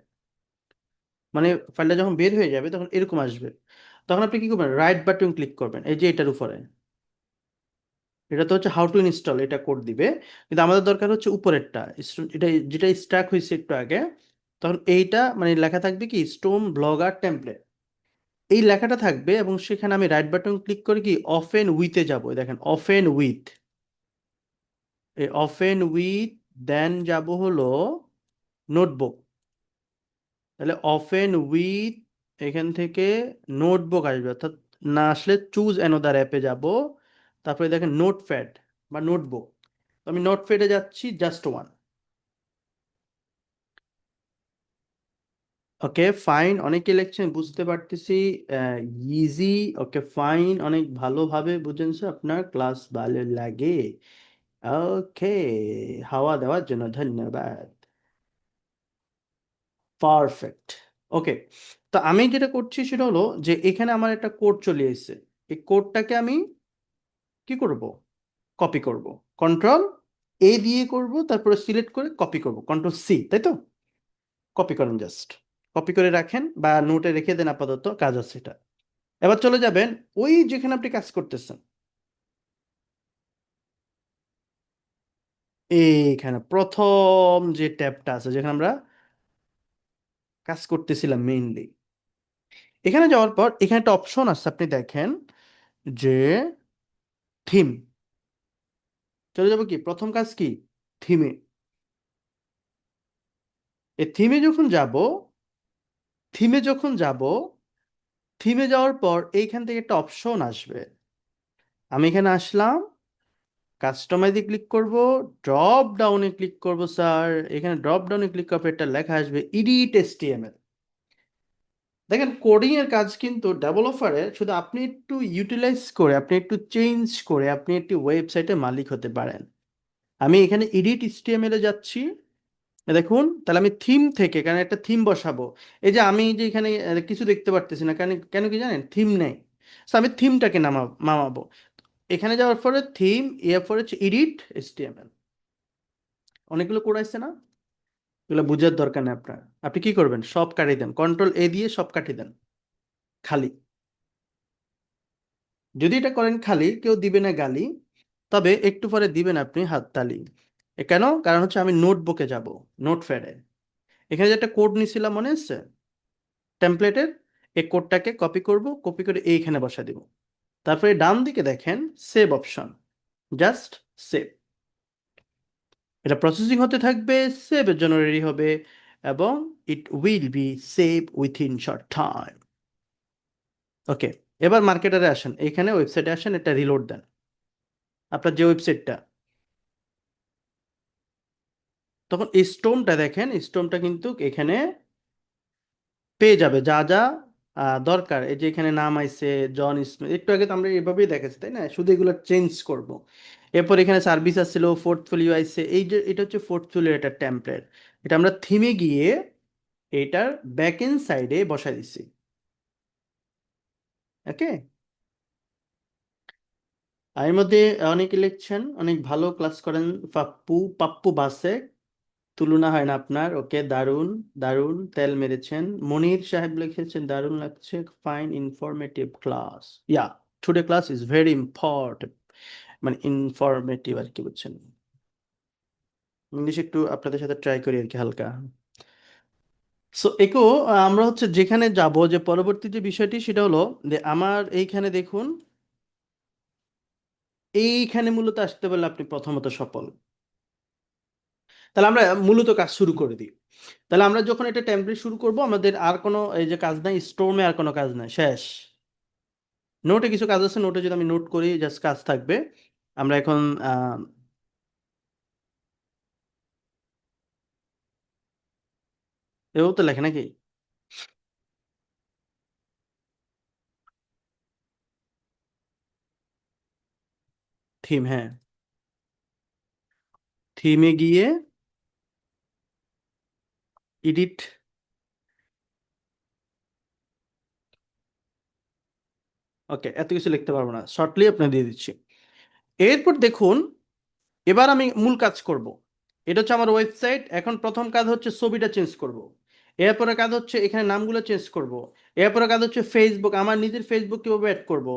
মানে ফাইলটা যখন বের হয়ে যাবে তখন এরকম আসবে। তখন আপনি কি করবেন, রাইট বাটন ক্লিক করবেন, এই যে এটার উপরে, এটা তো হচ্ছে হাউ টু ইনস্টল, এটা কোড দিবে। কিন্তু আমাদের দরকার হচ্ছে উপরেরটা, এটা যেটা স্ট্রাক হয়েছে একটু আগে। তখন এইটা মানে লেখা থাকবে কি স্টোন ব্লগার টেমপ্লেট, এই লেখাটা থাকবে, এবং সেখানে আমি রাইট বাটন ক্লিক করে কি অফেন উইথে যাব, দেখেন অফেন উইথ, এই অফেন উইথ, দেন যাব হলো নোটবুক, তাহলে অফেন উইথ, এখান থেকে নোটবুক আসবে, অর্থাৎ না আসলে চুজ অ্যানাদার অ্যাপে যাব, তারপরে দেখেন নোটপ্যাড বা নোটবুক, আমি নোটপ্যাডে যাচ্ছি, জাস্ট ওয়ান। ওকে ফাইন, অনেকে লিখছেন বুঝতে পারতেছি, ইজি। ওকে ফাইন, অনেক ভালোভাবে বুঝেছে, আপনার ক্লাস ভালো লাগে। ওকে, হাওয়া দেওয়ার জন্য ধন্যবাদ। পারফেক্ট। ওকে, তো আমি যেটা করছি সেটা হলো যে এখানে আমার একটা কোড চলে এসেছে, এই কোডটাকে আমি কি করব, কপি করব। কন্ট্রোল এ দিয়ে করব, তারপরে সিলেক্ট করে কপি করব, কন্ট্রোল সি, তাই তো? কপি করেন, জাস্ট কপি করে রাখেন বা নোটে রেখে দেন, আপাতত কাজ আছে এটা। এবার চলে যাবেন ওই যেখানে আপনি কাজ করতেছেন, এইখানে প্রথম যে ট্যাবটা আছে যেখানে আমরা কাজ করতেছিলাম মেইনলি, এখানে যাওয়ার পর এখানে একটা অপশন আছে, আপনি দেখেন যে থিম। চলে যাবো কি, প্রথম কাজ কি, থিমে। এই থিমে যখন যাব, থিমে যাওয়ার পর এইখান থেকে একটা অপশন আসবে, আমি এখানে আসলাম, কাস্টমাইজে ক্লিক করব, ড্রপ ডাউনে ক্লিক করব স্যার, এখানে ড্রপ ডাউনে ক্লিক করবে, এটা লেখা আসবে এডিট এসটিএমএল। দেখেন কোডিং এর কাজ কিন্তু ডেভেলপারের, শুধু আপনি একটু ইউটিলাইজ করে, আপনি একটু চেঞ্জ করে, আপনি একটি ওয়েবসাইটের মালিক হতে পারেন। আমি এখানে এডিট এইচটিএমএল এ যাচ্ছি, দেখুন, তাহলে আমি থিম থেকে, কারণ একটা থিম বসাবো, এই যে আমি যে এখানে কিছু দেখতে পারতেছি না, কেন কেন কি জানেন, থিম নেই। তো আমি থিমটাকে নামাবো, এখানে যাওয়ার পরে থিম, এরপরে হচ্ছে এডিট এইচটিএমএল, অনেকগুলো কোড আসছে না, এগুলো বুঝার দরকার নেই আপনার। আপনি কি করবেন, সব কাটিয়ে দেন, কন্ট্রোল এ দিয়ে সব কাটিয়ে দেন, খালি। যদি এটা করেন খালি, কেউ দিবে না গালি, তবে একটু পরে দিবেন আপনি হাততালি। কেন, কারণ হচ্ছে আমি নোটবুকে যাব, নোটপ্যাডে। এখানে যে একটা কোড নিছিলাম মনে আছে, টেমপ্লেটের, এই কোডটাকে কপি করব, কপি করে এইখানে বসা দিব, তারপরে ডান দিকে দেখেন সেভ অপশন, জাস্ট সেভ। এটা প্রসেসিং হতে থাকবে, সেভের জন্য রেডি হবে, এবং it will be save within short time. Okay, এবার মার্কেটারে আসেন, এখানে ওয়েবসাইটে আসেন, এটা রিলোড দেন, আপনার যে ওয়েবসাইটটা, তখন স্টোনটা দেখেন, স্টোনটা কিন্তু এখানে পেয়ে যাবে যা যা দরকার। এই যে এখানে নাম আইছে জন স্মিথ, একটু আগে তো আমরা এভাবেই দেখেছি তাই না, শুধু এগুলো চেঞ্জ করব। এরপর এখানে সার্ভিস আসছিল, পোর্টফোলিও আইছে, এই যে এটা হচ্ছে পোর্টফোলিও, এটা টেমপ্লেট, এটা আমরা থিমে গিয়ে এটার ব্যাক এন্ড সাইডে বসাই দিছি। ওকে, এর মধ্যে অনেকে লিখছেন অনেক ভালো ক্লাস করেন, পাপ্পু পাপ্পু বাসে, তুলনা হয় না আপনার। ওকে, দারুণ, দারুণ তেল মেরেছেন। মনির সাহেব লিখেছেন দারুণ লাগছে, fine informative class, yeah, today class is very important, মানে ইনফরমেটিভ আর কি, বুঝছেন। ইংলিশ একটু আপনাদের সাথে ট্রাই করি আর কি, হালকা। সো একো, আমরা হচ্ছে যেখানে যাব, যে পরবর্তী যে বিষয়টি সেটা হলো যে আমার এইখানে দেখুন, এইখানে মূলত আসতে পারলে আপনি প্রথমত সফল। তাহলে আমরা মূলত কাজ শুরু করে দিই। তাহলে আমরা যখন এটা টেমপ্লেট শুরু করব, আমাদের আর কোনো এই যে কাজ নাই, স্টোরে আর কোনো কাজ নাই, শেষ। নোটে কিছু কাজ আছে, নোটে যদি আমি নোট করি, জাস্ট কাজ থাকবে। আমরা এখন এও তো লেখে নাকি, থিম, হ্যাঁ, থিমে গিয়ে এডিট। ওকে, এত কিছু লিখতে পারবো না, শর্টলি আপনি দিয়ে দিচ্ছি। এরপর দেখুন, এবার আমি মূল কাজ করব। এটা হচ্ছে আমার ওয়েবসাইট, এখন প্রথম কাজ হচ্ছে ছবিটা চেঞ্জ করব। এরপরে কাজ হচ্ছে এখানে নামগুলো চেঞ্জ করব। এরপরে কাজ হচ্ছে ফেসবুক, আমার নিজের ফেসবুক কিভাবে অ্যাড করব।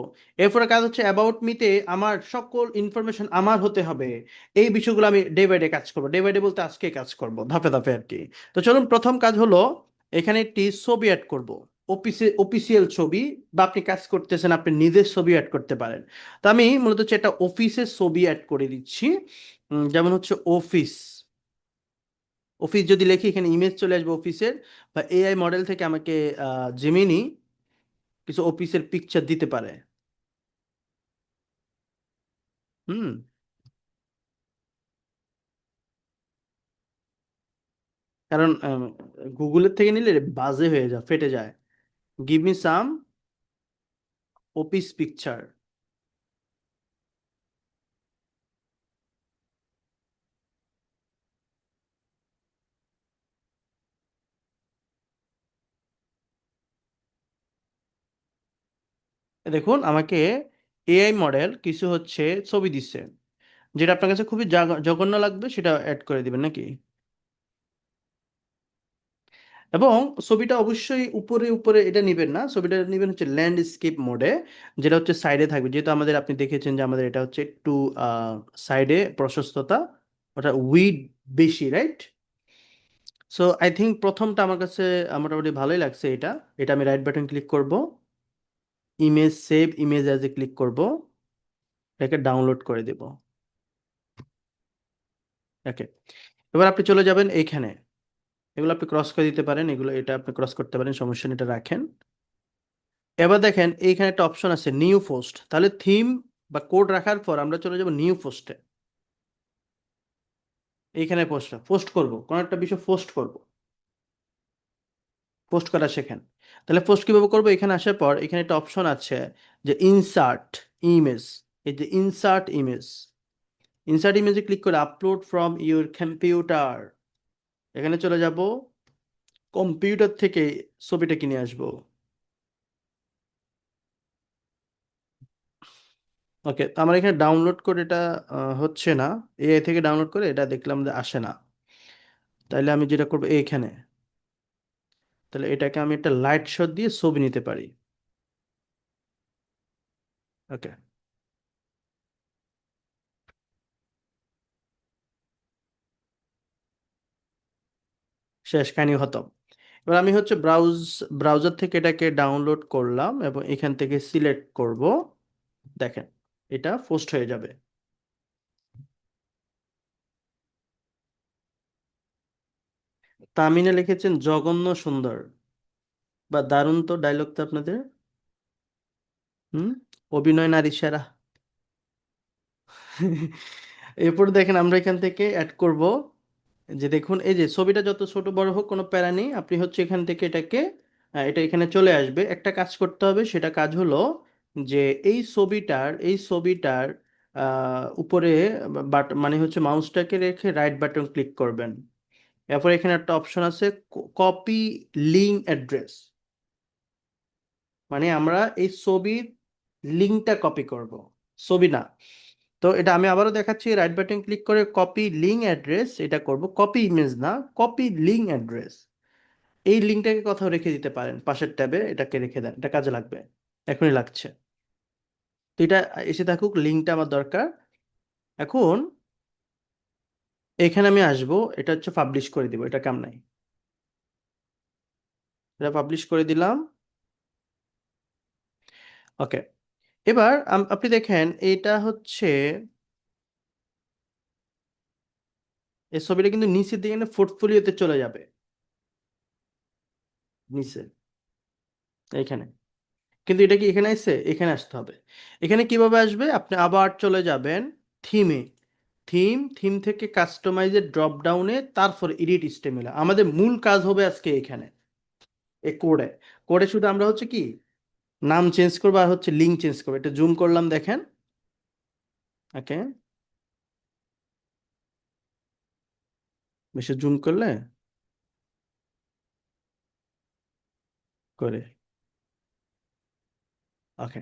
এরপরে কাজ হচ্ছে অ্যাবাউট মিতে আমার সকল ইনফরমেশন আমার হতে হবে। এই বিষয়গুলো আমি ডে বাই ডে কাজ করব, ডে বাই ডে বলতে আজকে কাজ করব, ধাপে ধাপে আর কি। তো চলুন, প্রথম কাজ হলো এখানে একটি ছবি অ্যাড করব, অফিসিয়াল ছবি, বা আপনি কাজ করতেছেন আপনি নিজের ছবি অ্যাড করতে পারেন। তো আমি মূলত হচ্ছে একটা অফিসের ছবি অ্যাড করে দিচ্ছি, যেমন হচ্ছে অফিস, অফিস যদি লিখি এখানে ইমেজ চলে আসবে অফিসের, বা এআই মডেল থেকে আমাকে জেমিনি কিছু অফিসের পিকচার দিতে পারে। হুম। কারণ গুগলের থেকে নিলে বাজে হয়ে যায়, ফেটে যায়। Give me some office picture. দেখুন আমাকে এআই মডেল কিছু হচ্ছে ছবি দিচ্ছে, যেটা আপনার কাছে খুবই জঘন্য লাগবে সেটা অ্যাড করে দিবেন নাকি। এবং ছবিটা অবশ্যই উপরে উপরে এটা নেবেন না, ছবিটা নেবেন হচ্ছে ল্যান্ডস্কেপ মোডে, যেটা হচ্ছে সাইডে থাকবে, যেহেতু আমাদের আপনি দেখেছেন যে আমাদের এটা হচ্ছে একটু সাইডে প্রশস্ততা, ওটা উইড বেশি, রাইট? সো আই থিঙ্ক প্রথমটা আমার কাছে মোটামুটি ভালোই লাগছে। এটা এটা আমি রাইট বাটন ক্লিক করব, image save image as a click করব, এটাকে ডাউনলোড করে দেব। ওকে, এবার আপনি চলে যাবেন এইখানে, এগুলো আপনি ক্রস করে দিতে পারেন, এগুলো এটা আপনি ক্রস করতে পারেন, সমস্যা নেই, এটা রাখেন। এবার দেখেন এইখানে একটা অপশন আছে নিউ পোস্ট, তাহলে থিম বা কোড রাখার পর আমরা চলে যাব নিউ পোস্টে। এইখানে পোস্ট পোস্ট করব, কোন একটা বিষয় পোস্ট করব, পোস্ট করা শেখেন। তাহলে পোস্ট কিভাবে করবো, এখানে আসার পর এখানে একটা অপশন আছে যে ইনসার্ট ইমেজ। এই যে ইনসার্ট ইমেজ, ইনসার্ট ইমেজে ক্লিক করে আপলোড ফ্রম ইউর কম্পিউটার, এখানে চলে যাব, কম্পিউটার থেকে ছবিটা কিনে আসবো। ওকে, আমার এখানে ডাউনলোড করে এটা হচ্ছে না, এআই থেকে ডাউনলোড করে এটা দেখলাম যে আসে না। তাইলে আমি যেটা করবো এইখানে, তাহলে এটাকে আমি একটা লাইট শট দিয়ে ছবি নিতে পারি। ওকে, শেষ কাহিনী খতম। এবার আমি হচ্ছে ব্রাউজার থেকে এটাকে ডাউনলোড করলাম এবং এখান থেকে সিলেক্ট করব, দেখেন এটা পোস্ট হয়ে যাবে। তামিনে লিখেছেন জঘন্য সুন্দর, বা দারুণ, তো ডায়লগ তো আপনাদের। হুম, অভিনয় নারী সেরা। এরপর দেখেন আমরা এখান থেকে অ্যাড করব, যে দেখুন এই যে ছবিটা যত ছোট বড় হোক কোনো প্যারা নেই, আপনি হচ্ছে এখান থেকে এটাকে এটা এখানে চলে আসবে। একটা কাজ করতে হবে, সেটা কাজ হলো যে এই ছবিটার উপরে মানে হচ্ছে মাউসটাকে রেখে রাইট বাটন ক্লিক করবেন। এরপর এখানে একটা অপশন আছে কপি লিঙ্ক অ্যাড্রেস, মানে আমরা এই ছবির লিঙ্কটা কপি করব, ছবি না। তো এটা আমি আবারও দেখাচ্ছি, রাইট বাটন ক্লিক করে কপি লিঙ্ক অ্যাড্রেস এটা করব, কপি ইমেজ না, কপি লিঙ্ক অ্যাড্রেস। এই লিঙ্কটাকে কোথাও রেখে দিতে পারেন, পাশের ট্যাবে এটাকে রেখে দেন, এটা কাজে লাগবে, এখনই লাগছে। তো এটা এসে থাকুক, লিঙ্কটা আমার দরকার। এখন এখানে আমি আসবো, এটা হচ্ছে পাবলিশ করে দিব, এটা কাম নাই, এটা পাবলিশ করে দিলাম। ওকে, এবার আপনি দেখেন এটা হচ্ছে, এই ছবিটা কিন্তু নিচের দিকে পোর্টফোলিওতে চলে যাবে, নিচে এইখানে। কিন্তু এটা কি এখানে আসছে, এখানে আসতে হবে। এখানে কিভাবে আসবে, আপনি আবার চলে যাবেন থিমে, থিম থেকে কাস্টমাইজের ড্রপ ডাউনে, তারপর এডিট স্টেমিলা। আমাদের মূল কাজ হবে আজকে এখানে এই কোডে, কোডে শুধু আমরা হচ্ছে কি নাম চেঞ্জ করবো আর হচ্ছে লিঙ্ক চেঞ্জ করবো। এটা জুম করলাম দেখেন। ওকে, বেশি জুম করলে করে। ওকে,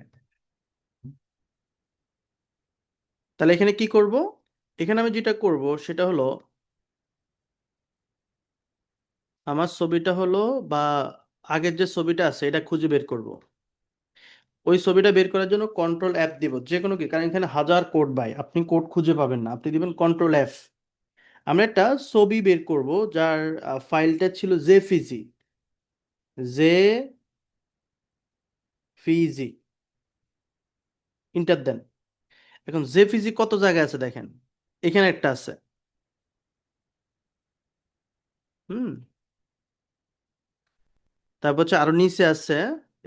তাহলে এখানে কি করব, এখানে আমি যেটা করব সেটা হলো আমার ছবিটা হলো, বা আগের যে ছবিটা আছে এটা খুঁজে বের করব। ওই ছবিটা বের করার জন্য কন্ট্রোল অ্যাপ দিব, যে কোনো কি, কারণ এখানে হাজার কোড বাই, আপনি কোড খুঁজে পাবেন না, আপনি দিবেন কন্ট্রোল এফ। আমরা একটা ছবি বের করব যার ফাইলটা ছিল জেপিজি, জেপিজি, ইন্টার দেন। এখন জেপিজি কত জায়গায় আছে দেখেন, এখানে একটা আছে, হুম। তারপর হচ্ছে আরো নিচে আছে,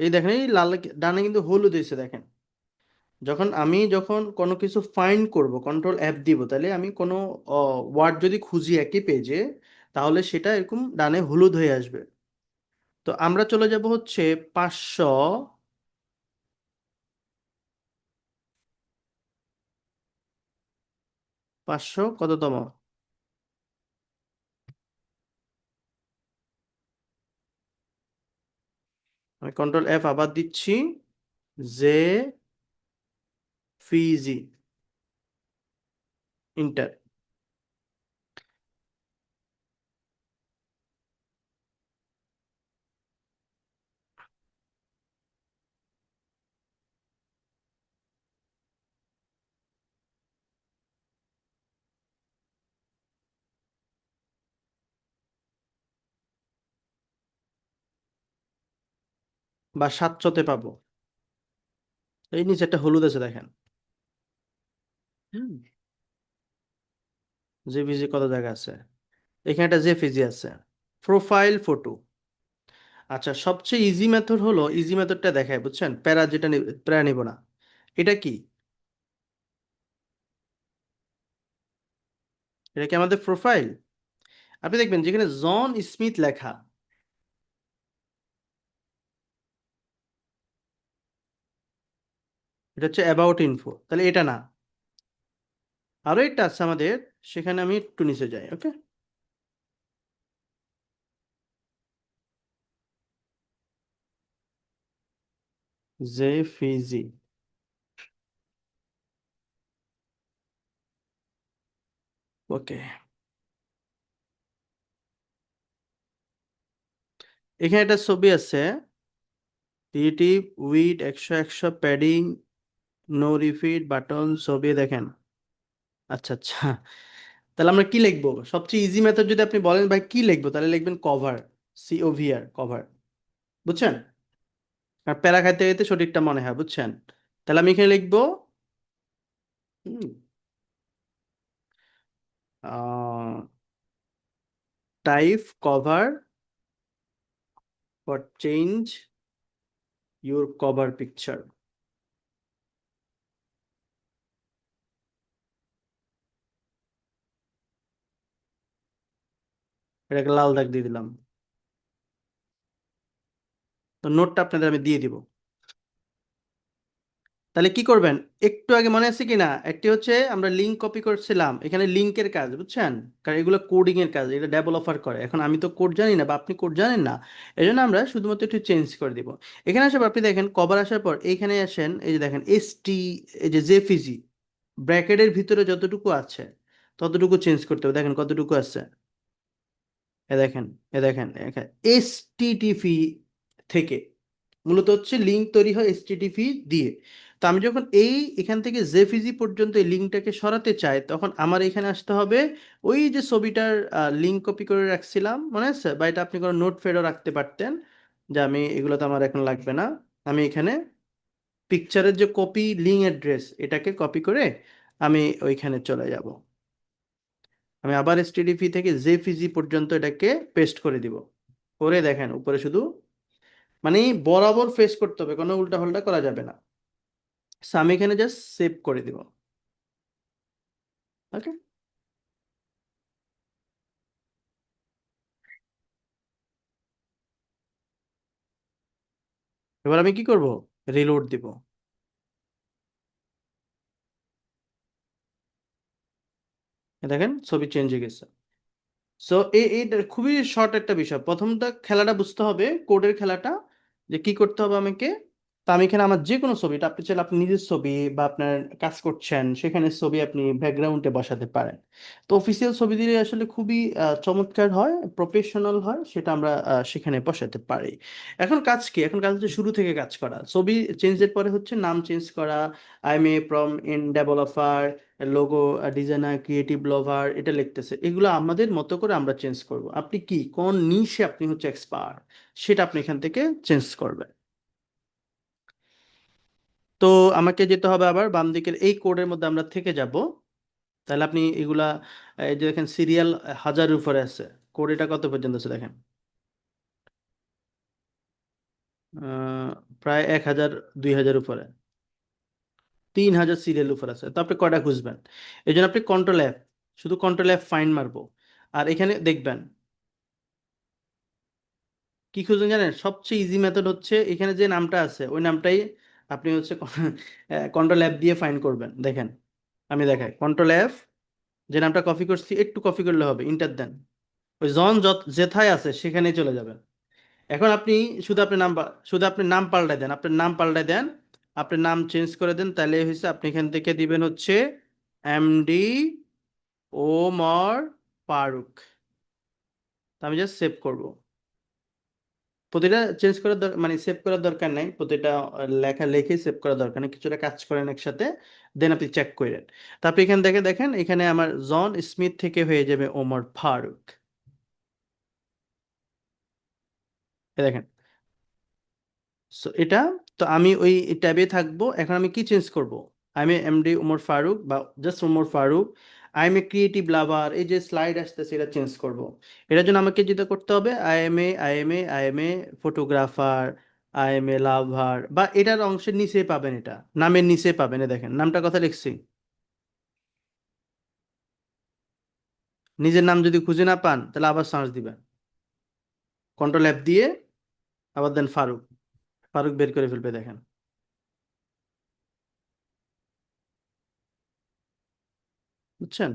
এই দেখেন এই লাল, ডানে কিন্তু হলুদ হয়েছে দেখেন। যখন কোনো কিছু ফাইন্ড করব, কন্ট্রোল এফ দিব, তাহলে আমি কোনো ওয়ার্ড যদি খুঁজি একই পেজে, তাহলে সেটা এরকম ডানে হলুদ হয়ে আসবে। তো আমরা চলে যাব হচ্ছে 500, 500 কততম, আমি কন্ট্রোল এফ আবার দিচ্ছি, জে ফিজি, ইন্টার। বা 700-তে পাবো। এই নিচে একটা হলুদ আছে দেখেন। হুম। জে ফিজি কত জায়গা আছে, এখানে একটা জে ফিজি আছে। Profile photo. আচ্ছা, সবচেয়ে ইজি মেথড হলো, ইজি মেথডটা দেখায় বুঝছেন, প্যারা যেটা প্যারা নিব না। এটা কি? এটা কি আমাদের প্রোফাইল? আপনি দেখবেন যেখানে জন স্মিথ লেখা, এটা হচ্ছে অ্যাবাউট ইনফো, তাহলে এটা না। আরো একটা আছে আমাদের, সেখানে আমি একটু নিচে যাই, ওকে। জে ফিজি, ওকে। এখানে একটা ছবি আছে, creative width 100 padding, no repeat button, ছবি দেখেন। আচ্ছা আচ্ছা, তাহলে আমরা কি লিখবো? সবচেয়ে ইজি মেথড যদি আপনি বলেন ভাই কি লিখবো, তাহলে লিখবেন কভার, COVR, কভার। বুঝছেন? আর প্যারা খাইতে খাইতে সঠিকটা মনে হয়, বুঝছেন? তাহলে আমি এখানে লিখবো type cover for change your cover picture. এটাকে লাল দাগ দিয়ে দিলাম। তো নোটটা আপনাদের আমি দিয়ে দিব। তাহলে কি করবেন, একটু আগে মনে আছে কি না, একটি হচ্ছে আমরা লিঙ্ক কপি করছিলাম, এখানে লিঙ্কের কাজ, বুঝছেন? কারণ এগুলো কোডিং এর কাজ, এটা ডেভেলপার করে। এখন আমি তো কোড জানি না বা আপনি কোড জানেন না, এই জন্য আমরা শুধুমাত্র একটু চেঞ্জ করে দিব। এখানে আসার পর আপনি দেখেন কভার আসার পর এইখানে আসেন, এই যে দেখেন এই যে জেপিজি, ব্র্যাকেটের ভিতরে যতটুকু আছে ততটুকু চেঞ্জ করতে হবে। দেখেন কতটুকু আছে, এ দেখেন, এসটিটিপি থেকে, মূলত হচ্ছে লিঙ্ক তৈরি হয় এসটিটিপি দিয়ে। তো আমি যখন এখান থেকে জেপিজি পর্যন্ত এই লিঙ্কটাকে সরাতে চাই, তখন আমার এখানে আসতে হবে, ওই যে ছবিটার লিঙ্ক কপি করে রাখছিলাম, মনে আছে? বা এটা আপনি কোনো নোট ফেডও রাখতে পারতেন, যে আমি এগুলো তো আমার এখন লাগবে না। আমি এখানে পিকচারের যে কপি লিঙ্ক অ্যাড্রেস, এটাকে কপি করে আমি ওইখানে চলে যাব। আমি আবার এসটিডিপি থেকে জেপিজি পর্যন্ত এটাকে পেস্ট করে দিব। করে দেখেন উপরে শুধু, মানে বরাবর ফেস করতে হবে, কোনো উল্টা পাল্টা করা যাবে না। So, আমি এখানে জাস্ট সেভ করে দিব, ওকে। এবার আমি কি করব, রিলোড দিব। এ দেখেন ছবি চেঞ্জ হয়ে গেছে। সো এইটা খুবই শর্ট একটা বিষয়। প্রথমটা খেলাটা বুঝতে হবে, কোডের খেলাটা, যে কি করতে হবে আমাকে। তো আমি এখানে আমার যে কোনো ছবিটা, আপনি চাইলে আপনি নিজের ছবি বা আপনার কাজ করছেন সেখানে ছবি আপনি ব্যাকগ্রাউন্ডে বসাতে পারেন। তো অফিসিয়াল ছবি দিলে আসলে খুবই চমৎকার হয়, প্রফেশনাল হয়, সেটা আমরা সেখানে বসাতে পারি। এখন কাজ কি? এখন কাজ হচ্ছে শুরু থেকে কাজ করা, ছবি চেঞ্জের পরে হচ্ছে নাম চেঞ্জ করা, I am A from in developer, logo designer, creative blogger, এটা লিখতেছে, এগুলো আমাদের মতো করে আমরা চেঞ্জ করব। আপনি কি কোন নিশে আপনি হচ্ছে এক্সপার্ট, সেটা আপনি এখান থেকে চেঞ্জ করবেন। তো আমাকে যেতে হবে আবার বাম দিকের এই কোডের মধ্যে আমরা থেকে যাব। তাহলে আপনি এগুলা, এই যে দেখেন সিরিয়াল 1000-এর উপরে আছে, কোড এটা কত পর্যন্ত আছে দেখেন, আহ, প্রায় 1,000 2,000 উপরে, 3,000 সিরিয়াল উপর আছে। তো আপনি কয়টা খুঁজবেন? এই জন্য আপনি কন্ট্রোল F, শুধু কন্ট্রোল F ফাইন্ড মারবো। আর এখানে দেখবেন কি খুঁজবেন জানেন, সবচেয়ে ইজি মেথড হচ্ছে এখানে যে নামটা আছে ওই নামটাই আপনি হচ্ছে কন্ট্রোল F দিয়ে ফাইন্ড করবেন। দেখেন আমি দেখাই, কন্ট্রোল F, যে নামটা কপি করছি একটু কপি করলে হবে, ইন্টার দেন, ওই জন যত যেথায় আছে সেখানেই চলে যাবেন। এখন আপনি শুধু আপনি নাম পাল্টাই দেন, আপনার নাম পাল্টাই দেন, আপনার নাম চেঞ্জ করে দেন, তাহলে হয়েছে আপনি এখান থেকে দিবেন হচ্ছে MD ওমর ফারুক। তো আমি জাস্ট সেভ করব, প্রতিটা চেঞ্জ করার মানে সেভ করার দরকার নাই, প্রতিটা লেখা লিখে সেভ করার দরকার নেই, কিছুটা কাজ করেন একসাথে, দেন আপনি চেক করেন। তারপর এখান থেকে দেখেন এখানে আমার জন স্মিথ থেকে হয়ে যাবে ওমর ফারুক। এই দেখেন, সো এটা, তো আমি ওই ট্যাবে থাকবো। এখন আমি কি চেঞ্জ করব? আমি MD উমর ফারুক বা just Umar Faruk, I am a creative lover, এই যে স্লাইড আসতেছে এটা চেঞ্জ করব। এটার জন্য আমাকে যেটা করতে হবে, I am a photographer, I am a lover, বা এটার অংশের নিচে পাবেন, এটা নামের নিচে পাবেন। এ দেখেন নামটা কথা লিখছি, নিজের নাম যদি খুঁজে না পান তাহলে আবার সার্চ দিবেন, কন্ট্রোল F দিয়ে আবার দেন ফারুক, ফারুক বের করে ফেলবে দেখেন, বুঝছেন?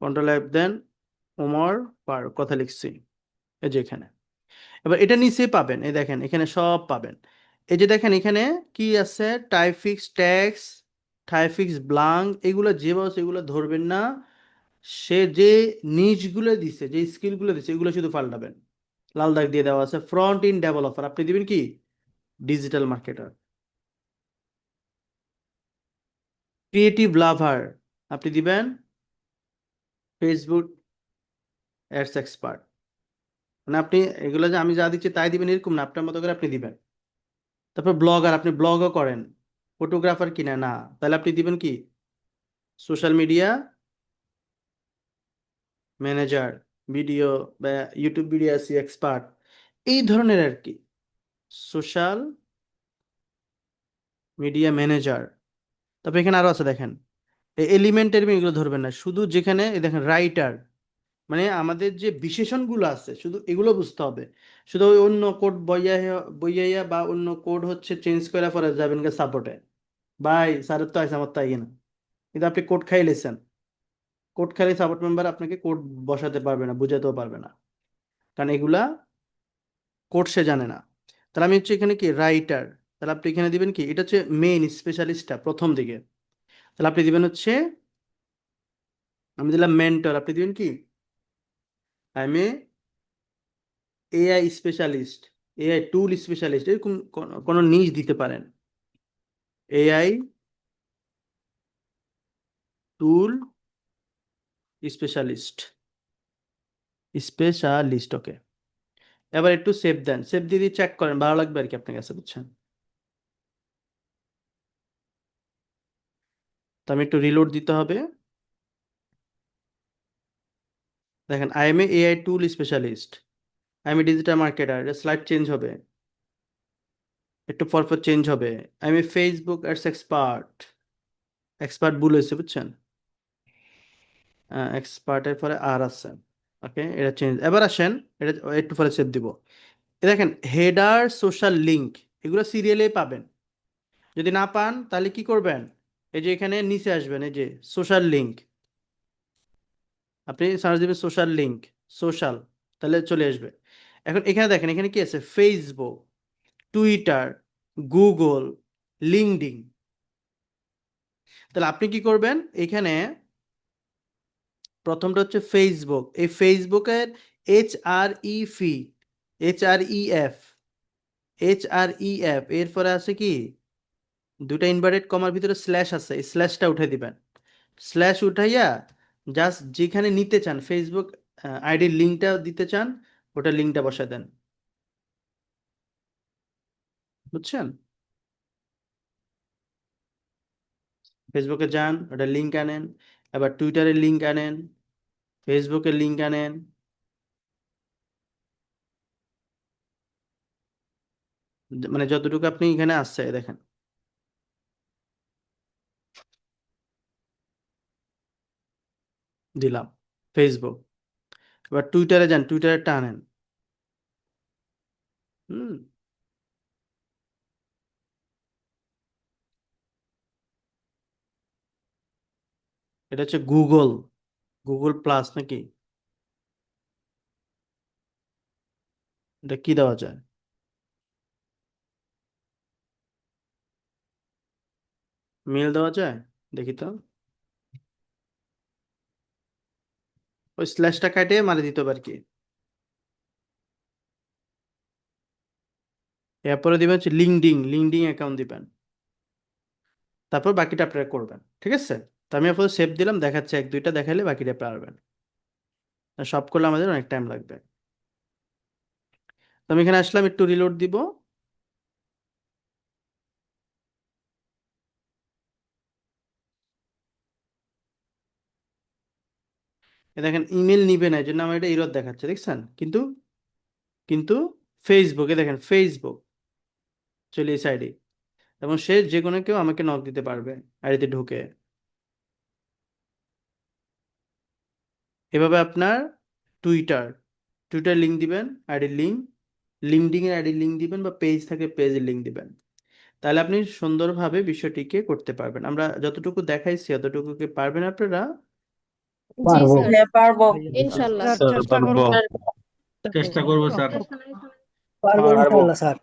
কন্ট্রোল F দেন, ওমর ফারুক কথা লিখছি, এই যে এখানে। এবার এটা নিচে পাবেন, এই দেখেন এখানে সব পাবেন। এই যে দেখেন এখানে কি আছে, টাইফিক্স ট্যাক্স, টাইফিক্স ব্লাঙ্ক, এগুলো যে বস এগুলো ধরবেন না। সে যে নিচগুলো দিছে, যে স্কিলগুলো দিছে এগুলো শুধু পাল্টাবেন। লাল দাগ দিয়ে দেওয়া আছে, ফ্রন্ট ইন ডেভেলপার আপনি দিবেন কি, ডিজিটাল মার্কেটার। ক্রিয়েটিভ লাভার আপনি দিবেন ফেসবুক অ্যাডস এক্সপার্ট। মানে আপনি এগুলো যে আমি যা দিচ্ছি তাই দিবেন এরকম না, আপনার মতো করে আপনি দিবেন। তারপর ব্লগার, আপনি ব্লগও করেন, ফটোগ্রাফার কিনা না, তাহলে আপনি দিবেন কি, সোশ্যাল মিডিয়া ম্যানেজার, ভিডিও বা ইউটিউব ভিডিও আসি এক্সপার্ট, এই ধরনের আর কি, সোশ্যাল মিডিয়া ম্যানেজার। তারপর এখানে আরো আছে দেখেন, এলিমেন্টের এগুলো ধরবেন না, শুধু যেখানে এই দেখেন রাইটার, মানে আমাদের যে বিশেষণগুলো আছে শুধু এগুলো বুঝতে হবে। শুধু ওই অন্য কোড বইয়াইয়া বা অন্য কোড হচ্ছে চেঞ্জ করে পরে যাবেন গে সাপোর্টে, ভাই স্যারের তো আছে আমার তাই না, কিন্তু আপনি কোড খাই লেছেন, কোড খাইলে সাপোর্ট মেম্বার আপনাকে কোড বসাতে পারবে না, বুঝাতেও পারবে না, কারণ এগুলা কোড সে জানে না। তাহলে আমি হচ্ছে এখানে কি রাইটার, তাহলে আপনি এখানে দিবেন কি, এটা হচ্ছে মেইন স্পেশালিস্টটা প্রথম দিকে, তাহলে আপনি দিবেন হচ্ছে, আমি দিলাম মেন্টর, আপনি দিবেন কি, I am AI specialist, AI tool specialist, এরকম কোনো নিজ দিতে পারেন, AI টুল স্পেশালিস্ট, স্পেশালিস্ট, ওকে। এবার একটু সেভ দেন, সেভ দিয়ে দিয়ে চেক করেন, ভালো লাগবে আর কি আপনার কাছে, বুঝছেন? তো আমি একটু রিলোড দিতে হবে। দেখেন I am AI tool specialist, I am digital marketer, slide change হবে, একটু পর পর চেঞ্জ হবে। I M Facebook ads expert, expert ভুল হয়েছে বুঝছেন, এক্সপার্টের পরে আর আছে, ওকে এটা চেঞ্জ। এবার আসেন, এটা একটু পরে সেভ দিব। এ দেখেন হেডার সোশ্যাল লিংক, এগুলো সিরিয়ালে পাবেন, যদি না পান তাহলে কি করবেন, এই যে এখানে নিচে আসবেন, এই যে সোশ্যাল লিংক, আপনি সার্চ দিবেন সোশ্যাল লিংক, সোশ্যাল, তাহলে চলে আসবে। এখন এখানে দেখেন এখানে কি আছে, ফেসবুক, টুইটার, গুগল, লিঙ্কডইন। তাহলে আপনি কি করবেন, এখানে প্রথমটা হচ্ছে ফেসবুক, এই ফেসবুকের HRE HREF এরপরে আছে কি, দুটা ইনভার্টেড কমার ভিতরে স্ল্যাশ আছে, এই স্ল্যাশটা উঠাই দিবেন, স্ল্যাশ উঠাইয়া জাস্ট যেখানে নিতে চান ফেসবুক আইডির লিঙ্কটা দিতে চান, ওটা লিঙ্কটা বসায় দেন, বুঝছেন? ফেসবুকে যান, ওটা লিঙ্ক আনেন, আবার টুইটারের লিঙ্ক আনেন, ফেসবুকের লিঙ্ক আনেন, মানে যতটুকু আপনি এখানে আসছে দেখেন, দিলাম ফেসবুক। এবার টুইটারে যান, টুইটারে টানেন। হুম, এটা হচ্ছে গুগল, গুগল প্লাস নাকি? এটা কি দেওয়া যায়? মেল দেওয়া যায়? দেখি তো। ওই স্ল্যাশটা কাটিয়ে মারি দিতে পারি কি? এরপরে দিবেন হচ্ছে লিঙ্কডিন, লিঙ্কডিন অ্যাকাউন্ট দিবেন। তারপর বাকিটা আপনারা করবেন, ঠিক আছে? তো আমি আপনাদের সেভ দিলাম, দেখাচ্ছে এক দুইটা দেখাইলে বাকিটা পারবেন। আর সব করলে আমাদের অনেক টাইম লাগবে। তো আমি এখানে আসলাম, একটু রিলোড দিব। এ দেখেন ইমেল নিবে না, এই জন্য আমার এটা এরর দেখাচ্ছে, দেখছেন? কিন্তু কিন্তু ফেসবুকে দেখেন, ফেসবুক চলে এই সাইডে, এবং সে যে কোনো কেউ আমাকে নক দিতে পারবে আইডিতে ঢুকে। এভাবে আপনার টুইটার, টুইটার লিঙ্ক দিবেন, আইডির লিঙ্ক, লিঙ্কডিন এর আইডির লিঙ্ক দিবেন, বা পেজ থাকে পেজের লিঙ্ক দিবেন। তাহলে আপনি সুন্দরভাবে বিষয়টিকে করতে পারবেন। আমরা যতটুকু দেখাইছি ততটুকু কি পারবেন আপনারা? জি পারবো স্যার, হ্যাঁ পারবো। ইনশাল্লাহ। স্যার স্যার, চেষ্টা পারবো। করব, চেষ্টা করব স্যার। পারবো পারবো। ইনশাআল্লাহ স্যার।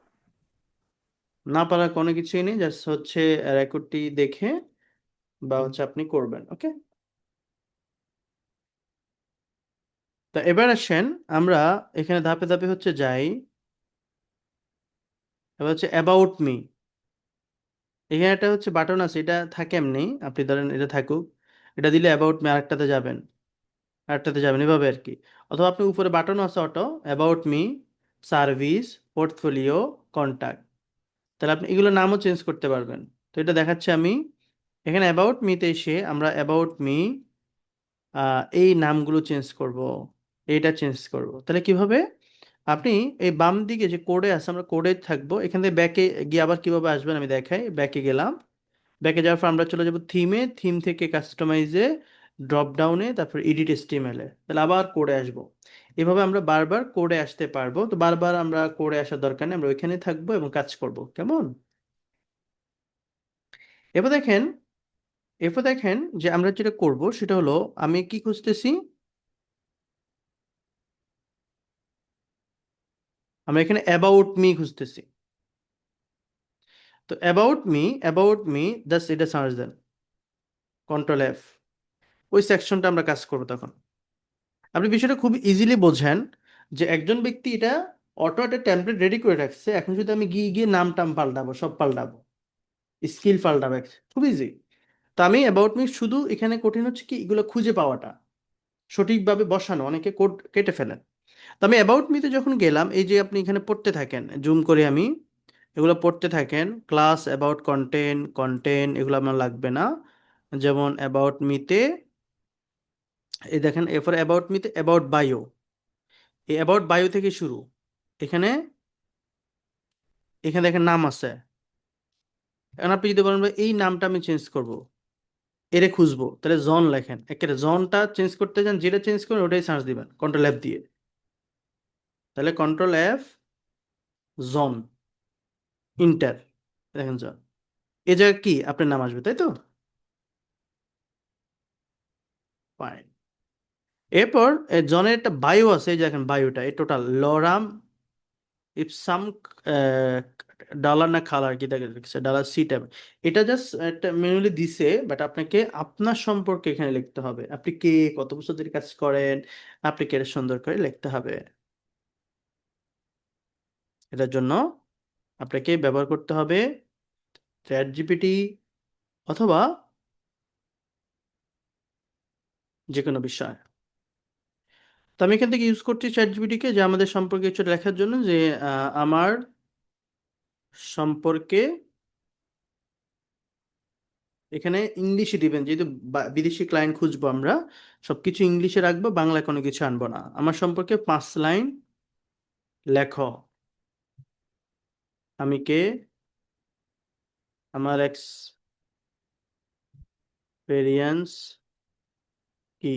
না পারার কোনো কিছুই নেই, জাস্ট হচ্ছে রেকর্ডটি দেখে বা হচ্ছে আপনি করবেন, ওকে? তা এবার আসেন, আমরা এখানে ধাপে ধাপে হচ্ছে যাই। এবার হচ্ছে অ্যাবাউট মি, এখানে একটা হচ্ছে বাটন আছে, এটা থাকে এমনি, আপনি ধরেন এটা থাকুক, এটা দিলে অ্যাবাউট মি আরেকটাতে যাবেন, আরেকটাতে যাবেন, এভাবে আর কি। অথবা আপনি উপরে বাটন আছে auto, about me, service, portfolio, contact, তাহলে আপনি এগুলো নামও চেঞ্জ করতে পারবেন। তো এটা দেখাচ্ছে আমি এখানে অ্যাবাউট মিতে এসে আমরা অ্যাবাউট মি এই নামগুলো চেঞ্জ করব, এইটা চেঞ্জ করব। তাহলে কিভাবে? আপনি এই বাম দিকে যে কোডে আছে, আমরা কোডে থাকবো, এখান থেকে ব্যাকে গিয়ে আবার কিভাবে আসবেন আমি দেখাই। ব্যাকে গেলাম, ব্যাকে যাওয়ার পর আমরা চলে যাব থিমে, থিম থেকে কাস্টমাইজে, ড্রপ ডাউনে, তারপর এডিট এসটিএমএল এ, তাহলে আবার কোডে আসবো। এভাবে আমরা বারবার কোডে আসতে পারবো। তো বারবার আমরা কোডে আসার দরকার নেই, আমরা ওইখানে থাকবো এবং কাজ করব, কেমন? এবার দেখেন, এরপর দেখেন যে আমরা যেটা করব সেটা হলো, আমি কি খুঁজতেছি, আমরা এখানে অ্যাবাউট মি খুঁজতেছি। তো অ্যাবাউট মি জাস্ট এটা সার্চ দেন, কন্ট্রোল এফ, ওই সেকশনটা আমরা কাজ করবো তখন। আপনি বিষয়টা খুব ইজিলি বোঝেন যে একজন ব্যক্তি এটা অটো একটা টেমপ্লেট রেডি করে রাখছে, এখন যদি আমি গিয়ে গিয়ে নাম টাম পাল্টাবো, সব পাল্টাবো, স্কিল পাল্টাবো, খুব ইজি। তো আমি অ্যাবাউট মি শুধু এখানে কঠিন হচ্ছে কি এগুলো খুঁজে পাওয়াটা, সঠিকভাবে বসানো, অনেকে কোড কেটে ফেলেন। তো আমি অ্যাবাউট মিতে যখন গেলাম, এই যে আপনি এখানে পড়তে থাকেন, জুম করে আমি এগুলো পড়তে থাকেন, ক্লাস, অ্যাবাউট কন্টেন্ট, কন্টেন্ট এগুলো আমার লাগবে না। যেমন অ্যাবাউট মিতে এই দেখেন, এরপরে অ্যাবাউট মিতে অ্যাবাউট বায়ো, এই অ্যাবাউট বায়ো থেকে শুরু। এখানে এখানে দেখেন নাম আছে, এখন আপনি যদি বলেন ভাই এই নামটা আমি চেঞ্জ করব, এরে খুঁজবো, তাহলে জন লেখেন, একেবারে জনটা চেঞ্জ করতে চান, যেটা চেঞ্জ করেন ওটাই সার্চ দিবেন কন্ট্রোল এফ দিয়ে, তাহলে কন্ট্রোল এফ, জন, ইন্টার, দেখেন জন, এ জায়গায় কি আপনার নাম আসবে, তাই তো? ফাইন। এরপর জনের একটা বায়ো আছে, এই দেখেন বায়োটা, এই টোটাল লরাম ইপসাম ডলার না খালার কি দেখে লিখছে, ডলার সি টাইপ। এটা জাস্ট একটা ম্যানুয়ালি দিছে, বাট আপনাকে আপনার সম্পর্কে এখানে লিখতে হবে, আপনি কে, কত বছর ধরে কাজ করেন, আপনি কে, এটা সুন্দর করে লিখতে হবে। এটার জন্য আপনাকে ব্যবহার করতে হবে চ্যাট জিপিটি অথবা যে কোনো বিষয়। তো আমি এখান থেকে ইউজ করছি চ্যাট জিপিটিকে, যে আমাদের সম্পর্কে কিছু লেখার জন্য, যে আমার সম্পর্কে এখানে ইংলিশে দিবেন, যেহেতু বিদেশি ক্লায়েন্ট খুঁজবো আমরা, সবকিছু ইংলিশে রাখবো, বাংলায় কোনো কিছু আনবো না। আমার সম্পর্কে 5 লাইন লেখো। আমি কে, আমার এক্সপেরিয়েন্স কি।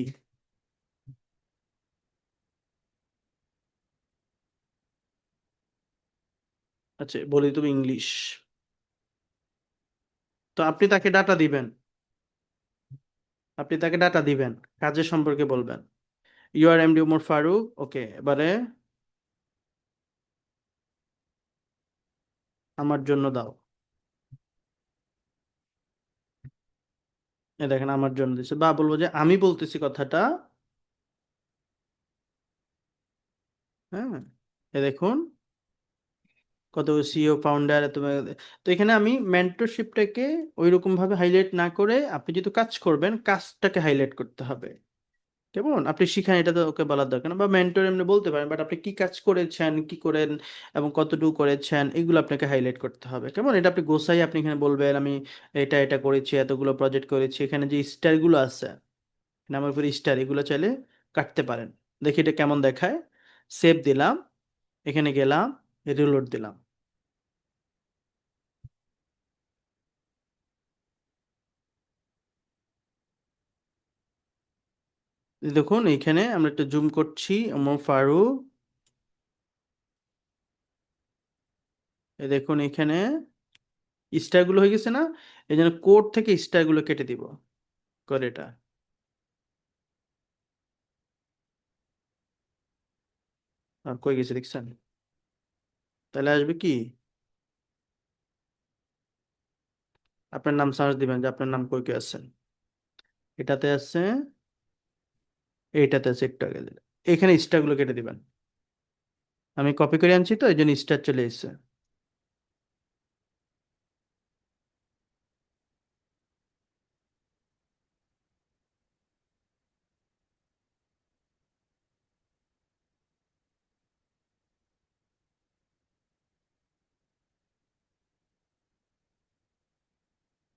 আচ্ছা, বলি তুমি ইংলিশ। তো আপনি তাকে ডাটা দিবেন, আপনি তাকে ডাটা দিবেন, কাজের সম্পর্কে বলবেন। You are MD Umar Faruk, okay. এবারে আমার জন্য দাও। এ দেখেন আমার জন্য দিচ্ছে, বা বলবো যে আমি বলতেছি কথাটা। হ্যাঁ, এ দেখুন কত সিইও ফাউন্ডার এত। তো এখানে আমি মেন্টরশিপটাকে ওই রকম ভাবে হাইলাইট না করে, আপনি যেহেতু কাজ করবেন কাজটাকে হাইলাইট করতে হবে। কেমন, আপনি শিখান এটা তো ওকে বলার দরকার না, বা মেন্টর এমনি বলতে পারেন, বাট আপনি কি কাজ করেছেন, কি করেন এবং কতটুকু করেছেন, এগুলো আপনাকে হাইলাইট করতে হবে। কেমন, এটা আপনি গোছাই আপনি এখানে বলবেন আমি এটা এটা করেছি, এতগুলো প্রজেক্ট করেছি। এখানে যে স্টারগুলো আছে, নামের উপর স্টার, এগুলো চাইলে কাটতে পারেন। দেখি এটা কেমন দেখায়। সেভ দিলাম, এখানে গেলাম, রিলোড দিলাম। এই দেখুন এইখানে আমরা একটু জুম করছি, ওমর ফারুক। এই দেখুন এখানে স্টার গুলো হয়ে গেছে না, এই জন্য কোড থেকে স্টার গুলো কেটে দিব করে এটা। আর কই গেছে দেখছেন, তাহলে আসবে কি, আপনার নাম সার্চ দিবেন যে আপনার নাম কই কই আছেন। এটাতে আছে, এইটাতে আছে, একটু আগে দিলেন। এখানে স্টার গুলো কেটে দিবেন। আমি কপি করে আনছি তো এই জন্য স্টার চলে এসেছে।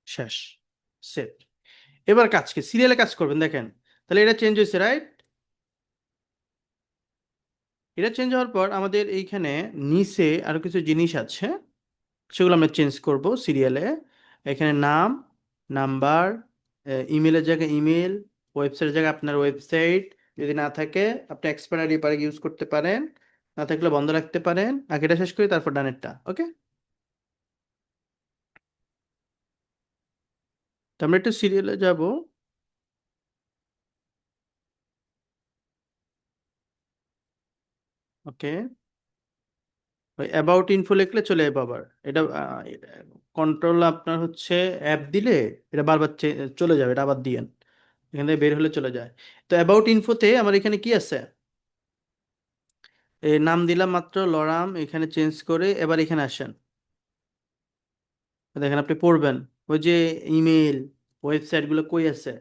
শেষ, সেভ। এবার কাজকে সিরিয়ালে কাজ করবেন, দেখেন তাহলে এটা চেঞ্জ হয়েছে, রাইট? এটা চেঞ্জ হওয়ার পর আমাদের এইখানে নিচে আরো কিছু জিনিস আছে, সেগুলো আমরা চেঞ্জ করব সিরিয়ালে। এখানে নাম, নাম্বার, ইমেলের জায়গায় ইমেল, ওয়েবসাইটের জায়গায় আপনার ওয়েবসাইট। যদি না থাকে আপনি এক্সপায়ারি পরে ইউজ করতে পারেন, না থাকলে বন্ধ রাখতে পারেন। আগেটা শেষ করি, তারপর ডানেরটা, ওকে। তো আমরা একটু সিরিয়ালে যাব। ওকে, ওই অ্যাবাউট ইনফো লিখলে চলে যাবে আবার। এটা কন্ট্রোল আপনার হচ্ছে অ্যাপ দিলে এটা বারবার চলে যাবে, এটা আবার দিয়েন, এখান থেকে বের হলে চলে যায়। তো অ্যাবাউট ইনফোতে আমার এখানে কি আছে, এই নাম দিলাম মাত্র লরাম, এখানে চেঞ্জ করে এবার এখানে আসেন। দেখেন আপনি পড়বেন, ওই যে ইমেল, ওয়েবসাইট গুলো কই আছে,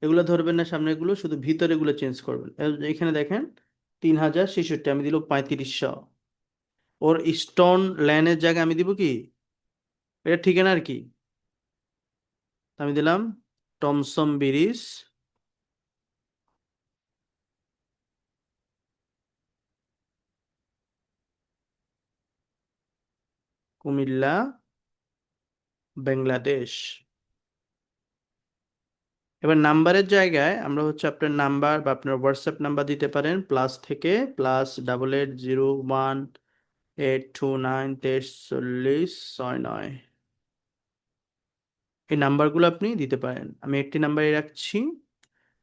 এগুলো ধরবেন না, সামনে এগুলো শুধু ভিতরে এগুলো চেঞ্জ করবেন। এখানে দেখেন 3066, আমি দিল 3500। ওর স্টোন ল্যানের জায়গায় আমি দিব কি, এটা ঠিকানা আর কি, আমি দিলাম টমসম ব্রিজ, কুমিল্লা, বাংলাদেশ। এবার নাম্বারের জায়গায় আমরা হচ্ছে আপনার নাম্বার বা আপনার হোয়াটসঅ্যাপ নাম্বার দিতে পারেন, প্লাস থেকে +880182934369। এই নাম্বারগুলো আপনি দিতে পারেন, আমি একটি নাম্বারই রাখছি।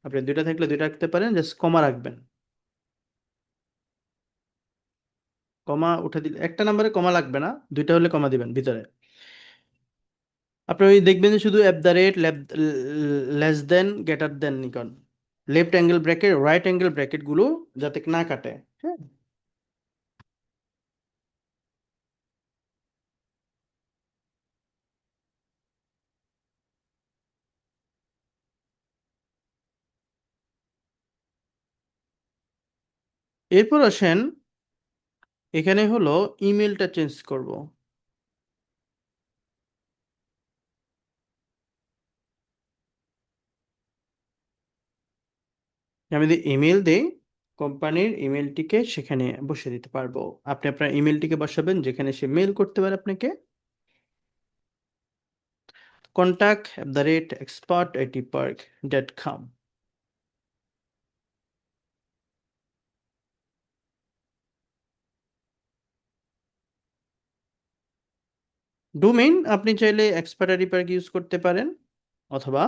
আপনি দুইটা থাকলে দুইটা রাখতে পারেন, জাস্ট কমা রাখবেন। কমা উঠে দিলে একটা নাম্বারে কমা লাগবে না, দুইটা হলে কমা দিবেন ভিতরে। আপনি ওই দেখবেন যে শুধু @ less than greater than Nikon, left angle bracket right angle bracket গুলো যাতে না কাটে। হ্যাঁ, এরপর আসেন, এখানে হলো ইমেলটা চেঞ্জ করব। আমি যদি ইমেল দেই কোম্পানির ইমেলটিকে সেখানে বসিয়ে দিতে পারবো। আপনি আপনার ইমেলটিকে বসাবেন যেখানে সে মেল করতে পারে আপনাকে। contact@expertitpark.com। ডোমেইন আপনি চাইলে এক্সপার্ট আইডি পার্ক ইউজ করতে পারেন, অথবা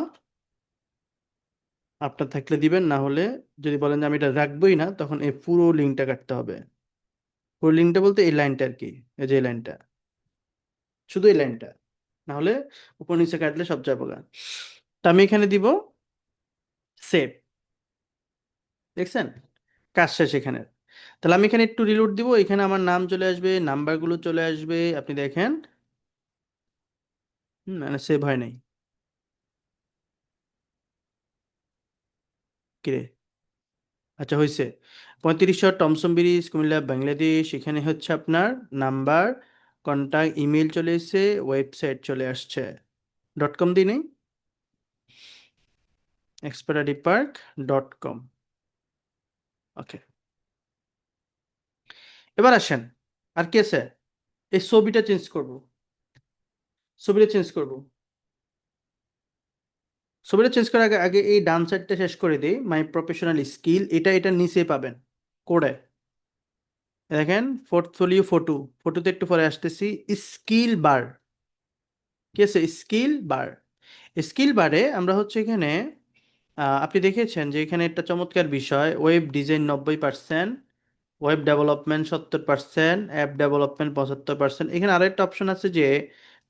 আপনার থাকলে দিবেন, না হলে যদি বলেন যে আমি এটা রাখবোই না, তখন এই পুরো লিঙ্কটা কাটতে হবে। পুরো লিঙ্কটা বলতে এই লাইনটা আর কি, এই যে এই লাইনটা, শুধু এই লাইনটা, না হলে উপর নিচে কাটলে সব যাবে গা। তা আমি এখানে দিব সেভ। দেখছেন কাজ শেষ এখানে। তাহলে আমি এখানে একটু রিলোড দিব, এখানে আমার নাম চলে আসবে, নাম্বারগুলো চলে আসবে, আপনি দেখেন। মানে সেভ হয় নাই, কিরে? আচ্ছা হয়েছে। 3500 টমসন ব্রিজ, কুমিল্লা, বাংলাদেশ। এখানে হচ্ছে আপনার নাম্বার, কন্টাক্ট, ইমেল চলে এসেছে, ওয়েবসাইট চলে আসছে। .com দিই নেই, expertpark.com। ওকে, এবার আসেন, আর কি আছে? এই ছবিটা চেঞ্জ করব, ছবিটা চেঞ্জ করব। ছবিটা চেঞ্জ করার আগে আগে এই ডান সাইডটা শেষ করে দিই, মাই প্রফেশনাল স্কিল, এটা নিচে পাবেন কোডে। দেখেন পোর্টফোলিও ফটো, ফটোতে একটু পরে আসতেছি। স্কিল বার, কি আছে? স্কিল বার। স্কিল বারে আমরা হচ্ছে এখানে আপনি দেখেছেন যে এখানে একটা চমৎকার বিষয়, web design 90%, web development 70%, app development 75%। এখানে আরো একটা অপশন আছে যে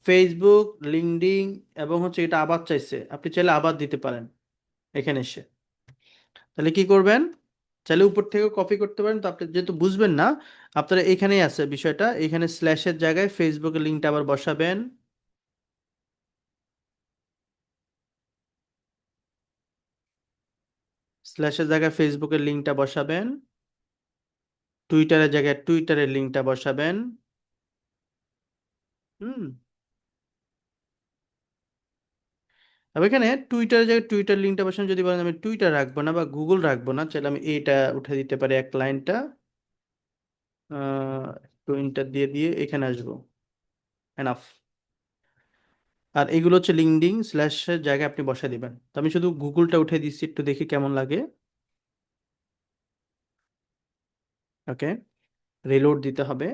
ফেসবুক, লিঙ্কডইন, এবং হচ্ছে এটা আবার চাইছে, আপনি চাইলে আবার দিতে পারেন এখানে এসে। তাহলে কি করবেন? চাইলে উপর থেকে কপি করতে পারেন, তো আপনি যেহেতু বুঝবেন না, আপনারা এখানেই আছে বিষয়টা, এখানে স্ল্যাশের জায়গায় ফেসবুকের লিঙ্কটা আবার বসাবেন। স্ল্যাশের জায়গায় ফেসবুকের লিঙ্কটা বসাবেন, টুইটারের জায়গায় টুইটারের লিঙ্কটা বসাবেন। হুম, তবে এখানে টুইটারের জায়গায় টুইটার লিঙ্কটা বসান। যদি বলেন আমি টুইটার রাখবো না বা গুগল রাখবো না, চাইলে আমি এইটা উঠে দিতে পারি, এক লাইনটা টুইটার দিয়ে দিয়ে এখানে আসবো, এনাফ। আর এগুলো হচ্ছে লিঙ্কডিন স্ল্যাশের জায়গায় আপনি বসা দিবেন। তো আমি শুধু গুগলটা উঠে দিচ্ছি, একটু দেখি কেমন লাগে। ওকে, রিলোড দিতে হবে।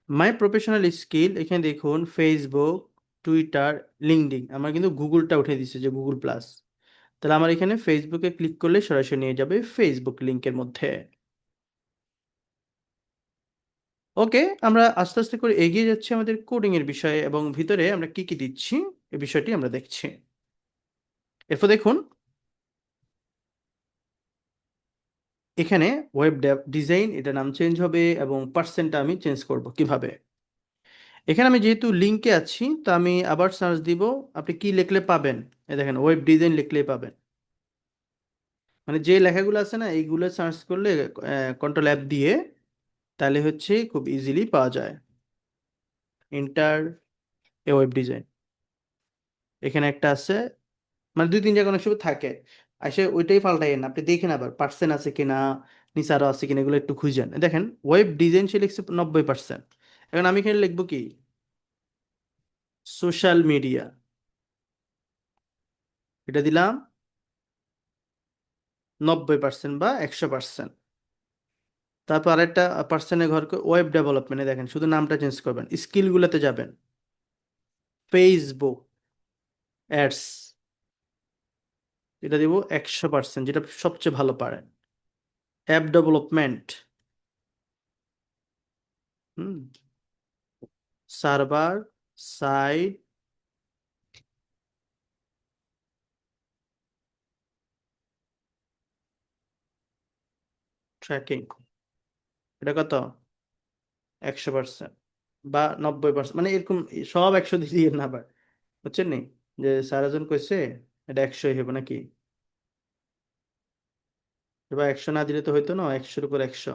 মাই প্রফেশনাল স্কিল, এখানে দেখুন ফেসবুক, টুইটার, লিঙ্কডিন, আমার কিন্তু গুগলটা উঠে দিচ্ছে যে গুগল প্লাস। তাহলে আমার এখানে ফেসবুকে ক্লিক করলে সরাসরি নিয়ে যাবে ফেসবুক লিঙ্কের মধ্যে। ওকে, আমরা আস্তে আস্তে করে এগিয়ে যাচ্ছি আমাদের কোডিং এর বিষয়ে, এবং ভিতরে আমরা কি কি দিচ্ছি এই বিষয়টি আমরা দেখছি। এরপর দেখুন এখানে ওয়েব ডিজাইন, এটা নাম চেঞ্জ হবে, এবং পার্সেন্টটা আমি চেঞ্জ করব কিভাবে। এখানে আমি যেহেতু লিঙ্কে আছি, তো আমি আবার সার্চ দিব। আপনি কি লিখলে পাবেন? এই দেখেন ওয়েব ডিজাইন লিখলেই পাবেন। মানে যে লেখাগুলো আছে না, এইগুলো সার্চ করলে কন্ট্রোল অ্যাপ দিয়ে, তাহলে হচ্ছে খুব ইজিলি পাওয়া যায়। ইন্টার এ ওয়েব ডিজাইন, এখানে একটা আছে, মানে দুই তিন জায়গায় অনেক সময় থাকে, আসে ওইটাই পাল্টাইয়েন, আপনি দেখেন আবার পার্সেন্ট আছে কিনা, নিচে আরো আছে কিনা, এগুলো একটু খুঁজেন। দেখেন ওয়েব ডিজাইন সে লিখছে 90%। এখন আমি এখানে লিখবো কি? সোশ্যাল মিডিয়া, এটা দিলাম 90% বা 100%। তারপর আরেকটা পার্সেন্টের ঘর ওয়েব ডেভেলপমেন্টে দেখেন, শুধু নামটা চেঞ্জ করবেন, স্কিলগুলোতে যাবেন, ফেসবুক অ্যাডস, এটা দিব 100%, যেটা সবচেয়ে ভালো পারেন। অ্যাপ ডেভেলপমেন্ট, হুম, সার্ভার সাইড ট্র্যাকিং, এটা কত? 100% বা 90%, মানে এরকম সব 100 দিয়ে না আবার, বুঝছেন নি? যে সারাজন কইছে এটা 100 হবে নাকি? এবার 100 না দিলে তো হইতো না, 100-এর উপর 100।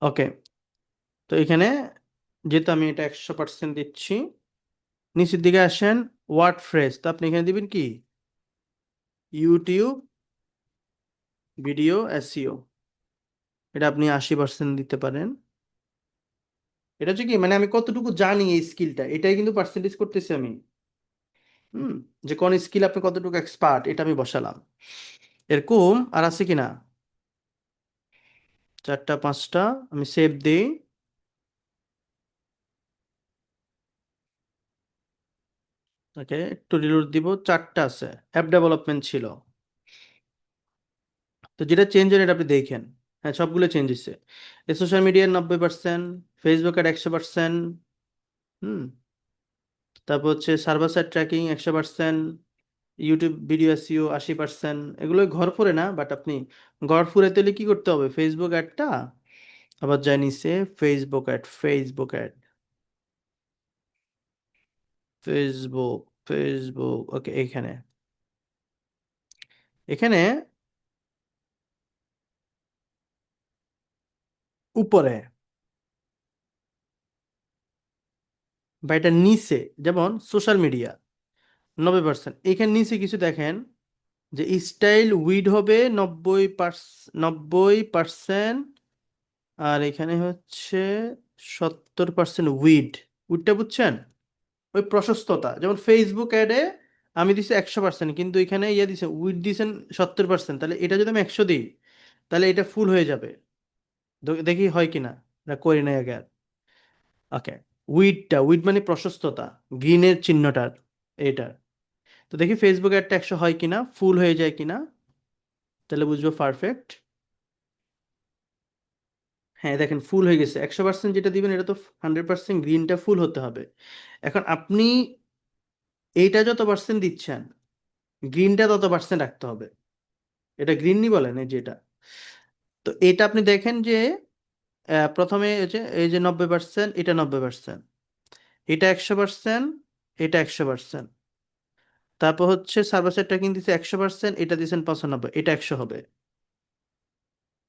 ওকে, তো এখানে যেহেতু আমি এটা 100% দিচ্ছি, নিচের দিকে আসেন, ওয়ার্ড ফ্রেজ, তো আপনি এখানে দিবেন কি ইউটিউব ভিডিও এসইও, এটা আপনি 80% দিতে পারেন। এটা হচ্ছে কি মানে আমি কতটুকু জানি এই স্কিলটা, এটাই কিন্তু পার্সেন্টেজ করতেছি আমি। হুম, যে কোন স্কিল আপনি কতটুকু এক্সপার্ট এটা আমি বসালাম। এরকম আর আছে কিনা, 4টা 5টা, আমি সেভ দিই। ওকে, একটু রিলোড দিব, 4টা আছে, অ্যাপ ডেভেলপমেন্ট ছিল। তো যেটা চেঞ্জ হয় এটা আপনি দেখেন, হ্যাঁ সবগুলো চেঞ্জ হয়েছে। সোশ্যাল মিডিয়ার 90%, ফেসবুকের 100%, হুম, তারপর হচ্ছে server side tracking 100%, YouTube video SEO 80%। এগুলো ঘর ফুরে না, বাট আপনি ঘর ফুরাইতে হলে কি করতে হবে, ফেসবুক অ্যাডটা আবার যাই নিচে, Facebook ad, Facebook ad, Facebook, Facebook, okay, এখানে এখানে উপরে বা এটা নিচে, যেমন সোশ্যাল মিডিয়া 90%, এখানে নিচে কিছু দেখেন যে স্টাইল উইড হবে 90%, আর এখানে হচ্ছে 70% উইড। উইডটা বুঝছেন, ওই প্রশস্ততা, যেমন ফেসবুক অ্যাডে আমি দিছি 100%, কিন্তু এখানে ইয়ে দিছে উইড দিছেন 70%, তাহলে এটা যদি আমি 100 দিই তাহলে এটা ফুল হয়ে যাবে। দেখি হয় কিনা, এটা করি নাই আগে। ওকে, উইডটা, উইড মানে প্রশস্ততা, গ্রিনের চিহ্নটার, এটা। তো দেখি ফেসবুক অ্যাডটা 100 হয় কিনা, ফুল হয়ে যায় কিনা, তাহলে বুঝবো পারফেক্ট। হ্যাঁ দেখেন ফুল হয়ে গেছে, 100% যেটা দিবেন এটা তো 100% গ্রিনটা ফুল হতে হবে। এখন আপনি এইটা যত পার্সেন্ট দিচ্ছেন, গ্রিনটা তত পার্সেন্ট রাখতে হবে। এটা গ্রিন নি বলেন, এই যে এটা। তো এটা আপনি দেখেন যে প্রথমে এই যে 90%, এটা 90%, এটা 100%, এটা 100%, তারপর হচ্ছে সার্ভার সাইড ট্র্যাকিং দিছে 100%, এটা দিয়েছেন 95, এটা 100 হবে।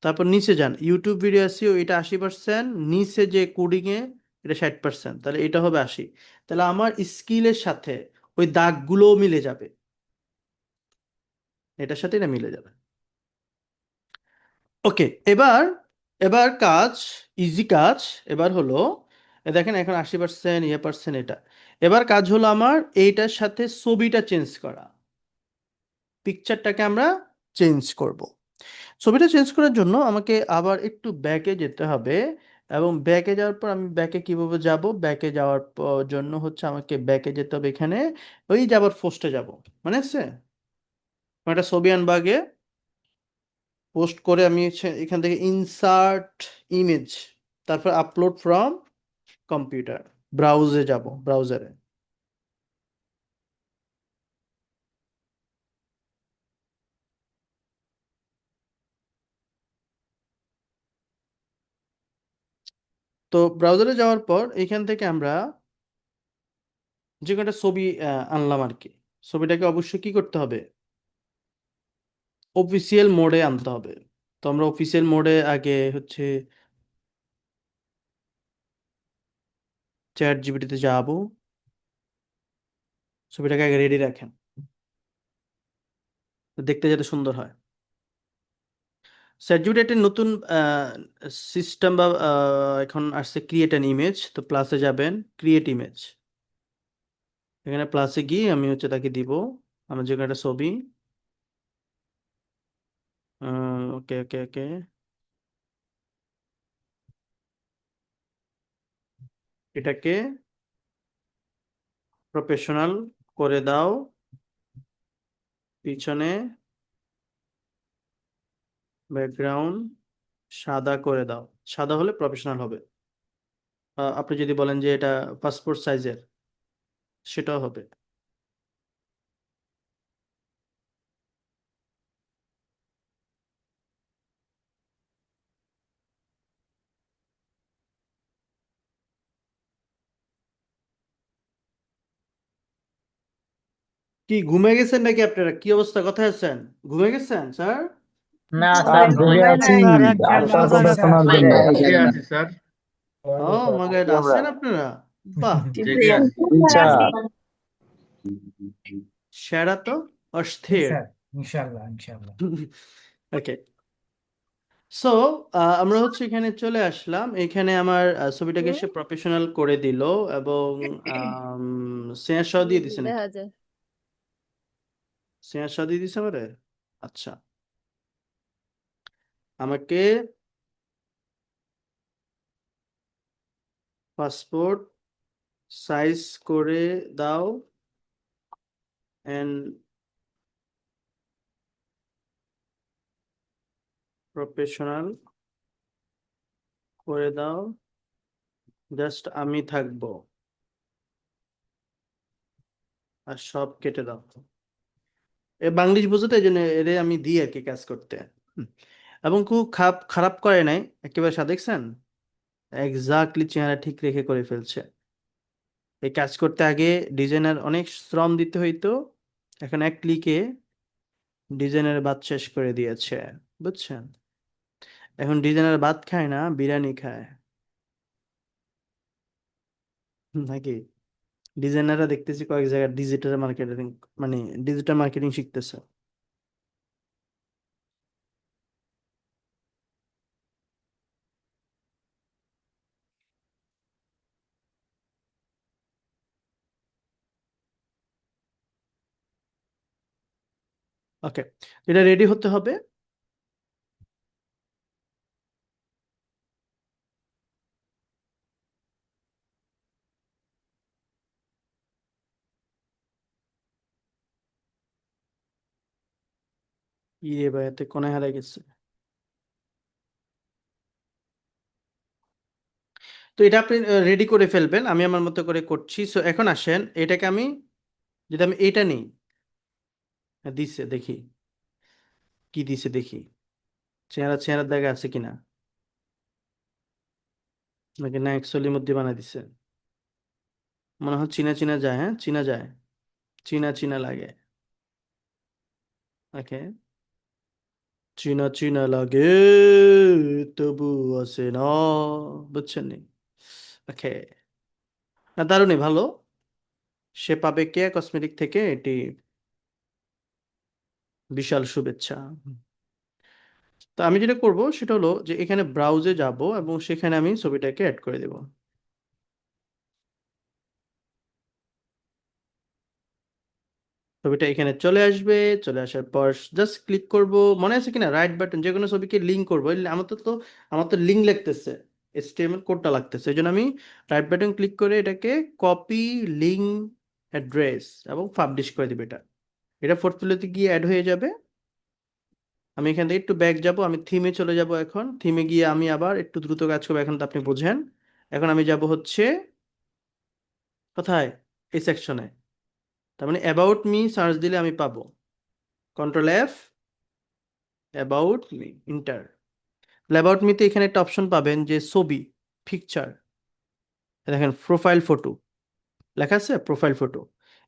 তারপর নিচে যান, ইউটিউব ভিডিও এসইও, এটা 80%, নিচে যে কোডিং এ এটা 60%, তাহলে এটা হবে 80। তাহলে আমার স্কিলের সাথে ওই দাগগুলোও মিলে যাবে, এটার সাথে এটা মিলে যাবে। ওকে, এবার এবার কাজ, ইজি কাজ। এবার হলো দেখেন এখন 80% ইয়ে পার্সেন্ট এটা। এবার কাজ হলো আমার এইটার সাথে ছবিটা চেঞ্জ করা, পিকচারটাকে আমরা চেঞ্জ করব। ছবিটা চেঞ্জ করার জন্য আমাকে আবার একটু ব্যাকে যেতে হবে, এবং ব্যাকে যাওয়ার পর আমি ব্যাকে কিভাবে যাব, ব্যাকে যাওয়ার জন্য হচ্ছে আমাকে ব্যাকে যেতে হবে, এখানে ওই যে আবার পোস্টে যাব, মানে আছে একটা ছবি আনবো আগে, পোস্ট করে আমি এখান থেকে ইনসার্ট ইমেজ, তারপর আপলোড ফ্রম কম্পিউটার, ব্রাউজে যাব, ব্রাউজারে। তো ব্রাউজারে যাওয়ার পর এখান থেকে আমরা যে কোনো একটা ছবি আনলাম আর কি, ছবিটাকে অবশ্যই কি করতে হবে, অফিসিয়াল মোডে আনতে হবে। তো আমরা অফিসিয়াল মোডে আগে হচ্ছে চ্যাট জিপিটিতে যাবো, ছবিটাকে আগে রেডি রাখেন, দেখতে যাতে সুন্দর হয়। চ্যাট জিপিটি একটা নতুন সিস্টেম বা এখন আসছে ক্রিয়েট অ্যান ইমেজ, তো প্লাসে যাবেন, ক্রিয়েট ইমেজ, এখানে প্লাসে গিয়ে আমি হচ্ছে তাকে দিব আমার যে কোনো একটা ছবি। ওকে ওকে ওকে, এটাকে প্রফেশনাল করে দাও, পিছনে ব্যাকগ্রাউন্ড সাদা করে দাও, সাদা হলে প্রফেশনাল হবে। আপনি যদি বলেন যে এটা পাসপোর্ট সাইজের, সেটাও হবে। কি ঘুমে গেছেন নাকি আপনারা, কি অবস্থা, কোথায় আছেন, ঘুমে গেছেন স্যার? না স্যার স্যার জেগে সময় আছি নাই আশা কথা শোনার ভাই জন্য বসে আছি স্যার ও মাগার আছেন আপনারা? বাহ, জেগে আছি স্যার সেরা তো, জি অস্থির। স্যার ইনশাআল্লাহ ইনশাআল্লাহ ওকে, সো আমরা হচ্ছে এখানে চলে আসলাম। এখানে আমার ছবিটাকে সে প্রফেশনাল করে দিল এবং স্নেহার সহ দিয়ে দিছে নাকি? দেখা যায়। স্নেহার সহ দিয়ে দিছে আমারে? আচ্ছা, আমাকে পাসপোর্ট সাইজ করে দাও এন্ড প্রফেশনাল করে দাও, জাস্ট আমি থাকবো আর সব কেটে দাও। এ বাংলিশ বোঝো তো, এই জন্য এর আমি দিই আর কি কাজ করতে। হুম। এবং খুব খারাপ খারাপ করে নাই একেবারে, দেখছেন এক্স্যাক্টলি চেহারা ঠিক রেখে করে ফেলছে। এই কাজ করতে আগে ডিজাইনার অনেক শ্রম দিতে হইতো, এখন এক ক্লিকে ডিজাইনার ভাত শেষ করে দিয়েছে, বুঝছেন? এখন ডিজাইনার ভাত খায় না, বিরিয়ানি খায় নাকি? ডিজাইনাররা দেখতেছি কয়েক জায়গায় ডিজিটাল মার্কেটিং, মানে ডিজিটাল মার্কেটিং শিখতেছে। ওকে, এটা রেডি হতে হবে। ইয়ে ভাই, এতে কোনায় হারাই গেছে। তো এটা আপনি রেডি করে ফেলবেন, আমি আমার মতো করে করছি। সো এখন আসেন, এটাকে আমি যদি আমি এটা নিই, দিছে দেখি কি দিছে, দেখি চেহারার জায়গা আছে কিনা, নাকি না অ্যাকচুয়ালি মধ্যে বানাই দিছে। মনে হয় চিনা চিনা যায়, হ্যাঁ চিনা যায়, চিনা চিনা লাগে। ওকে, চিনা চিনা লাগে তবু আসে না, বুঝছেন নি? ওকে, না দারুণই ভালো। সে পাবে কেয়া কসমেটিক থেকে এটি বিশাল শুভেচ্ছা। তো আমি যেটা করব সেটা হলো যে এখানে ব্রাউজে যাব এবং সেখানে আমি ছবিটাকে অ্যাড করে দেব। ছবিটা এখানে চলে আসবে, চলে আসার পর জাস্ট ক্লিক করব, মনে আছে কিনা রাইট বাটন, যে কোনো ছবিকে লিঙ্ক করবো। আমার তো লিঙ্ক লাগতেছে, HTML কোডটা লাগতেছে, এই জন্য আমি রাইট বাটন ক্লিক করে এটাকে কপি লিঙ্ক অ্যাড্রেস এবং পাবলিশ করে দিব। এটা এটা পোর্টফোলিওতে গিয়ে অ্যাড হয়ে যাবে। আমি এখান থেকে একটু ব্যাক যাব, আমি থিমে চলে যাব। এখন থিমে গিয়ে আমি আবার একটু দ্রুত কাজ করবো, এখন তো আপনি বোঝেন। এখন আমি যাব হচ্ছে কোথায়, এই সেকশনে। তার মানে অ্যাবাউট মি সার্চ দিলে আমি পাবো, Ctrl+F, about me, enter. About মিতে এখানে একটা অপশন পাবেন যে ছবি, পিকচার, দেখেন প্রোফাইল ফটো লেখা আছে, প্রোফাইল ফটো।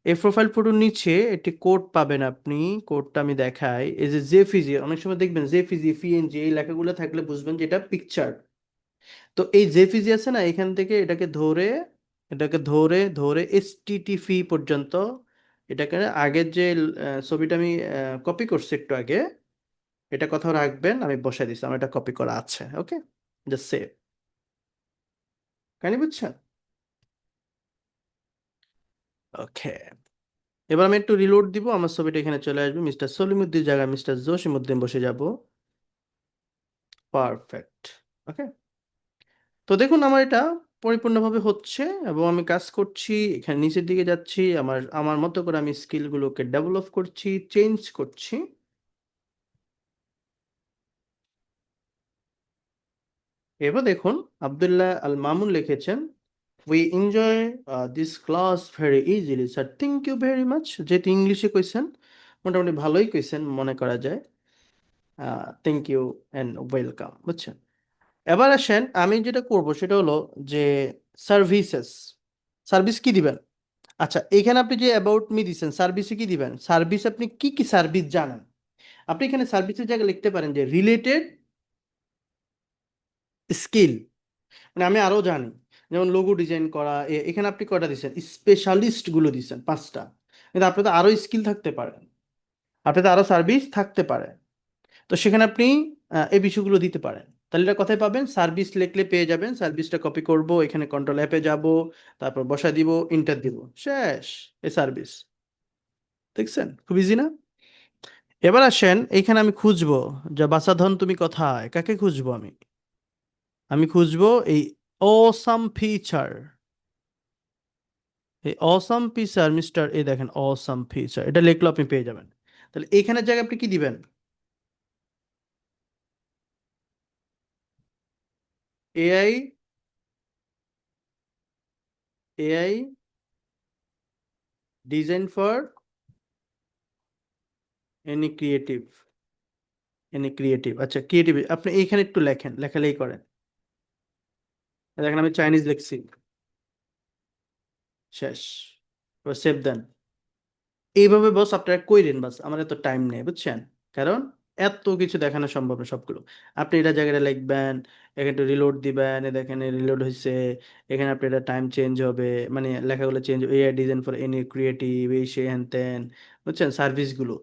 এই প্রোফাইল ফটোর নিচে একটি কোড পাবেন আপনি, কোডটা আমি দেখাই। এই যে জেপিজি, অনেক সময় দেখবেন জেপিজি, পিএনজি এই লেখাগুলো থাকলে বুঝবেন যে এটা পিকচার। তো এই জেপিজি আছে না, এখান থেকে এটাকে ধরে ধরে এসটিটিপি পর্যন্ত, এটাকে আগের যে ছবিটা আমি কপি করছি একটু আগে, এটা কোথাও রাখবেন, আমি বসাই দিচ্ছি, আমার এটা কপি করা আছে। ওকে, জাস্ট সেভ। কাহিনি বুঝছেন? ওকে, এবার আমি একটু রিলোড দিব, আমার ছবিটা এখানে চলে আসবে, মিস্টার সলিমুদ্দিন জায়গায় মিস্টার জসিমউদ্দিন বসে যাব। পারফেক্ট। ওকে, তো দেখুন আমার এটা পরিপূর্ণভাবে হচ্ছে এবং আমি কাজ করছি, এখানে নিচের দিকে যাচ্ছি, আমার আমার মতো করে আমি স্কিলগুলোকে ডেভেলপ করছি, চেঞ্জ করছি। এবার দেখুন আব্দুল্লাহ আল মামুন লিখেছেন, we enjoy this class very easily sir, thank you very much. যেহেতু ইংলিশে কইছেন, মোটামুটি ভালোই কইছেন মনে করা যায়। থ্যাংক ইউ অ্যান্ড ওয়েলকাম, বুঝছেন? এবার আসেন, আমি যেটা করব সেটা হলো যে সার্ভিসেস, সার্ভিস কি দিবেন? আচ্ছা, এখানে আপনি যে অ্যাবাউট মি দিচ্ছেন, সার্ভিসে কি দিবেন? সার্ভিস আপনি কি কি সার্ভিস জানেন? আপনি এখানে সার্ভিসের জায়গায় লিখতে পারেন যে রিলেটেড স্কিল, মানে আমি আরো জানি, যেমন লোগো ডিজাইন করা, এখানে আপনি কয়টা দিচ্ছেন, স্পেশালিস্ট গুলো দিচ্ছেন 5টা, কিন্তু আপনি তো আরো স্কিল থাকতে পারেন, আপনি তো আরো সার্ভিস থাকতে পারে, তো সেখানে আপনি এই বিষয়গুলো দিতে পারেন। তাহলে এটা কোথায় পাবেন, সার্ভিস লিখলে পেয়ে যাবেন, সার্ভিসটা কপি করব, এখানে কন্ট্রোল অ্যাপে যাব, তারপর বসা দিব, ইন্টার দিব, শেষ, এই সার্ভিস। দেখছেন খুব ইজি না? এবার আসেন এইখানে আমি খুঁজবো যে বাসাধন তুমি কোথায়, কাকে খুঁজবো আমি? আমি খুঁজবো এই অসাম ফিচার, এই অসাম ফিচার মিস্টার, এই দেখেন অসাম ফিচার, এটা লিখলো আপনি পেয়ে যাবেন। তাহলে এইখানের জায়গায় আপনি কি দিবেন, AI, AI design for any creative, any creative, আচ্ছা ক্রিয়েটিভ, আপনি এইখানে একটু লেখেন, লেখালেখি করেন। দেখেন আমি চাইনিজ লিখছি, শেষ, এবার সেভ দেন। এইভাবে বস আপনারা কইরেন, বাস আমার এত টাইম নেই বুঝছেন, কারণ এত কিছু দেখানো সম্ভব না সবগুলো। আপনি এটা জায়গাটা লিখবেন, এখানে একটু রিলোড দিবেন, এ দেখেন রিলোড হয়েছে, এখানে আপনি এটা টাইম চেঞ্জ হবে, মানে লেখাগুলো change, AI design for any creative, এই সে হ্যান ত্যান, বুঝছেন, সার্ভিসগুলো,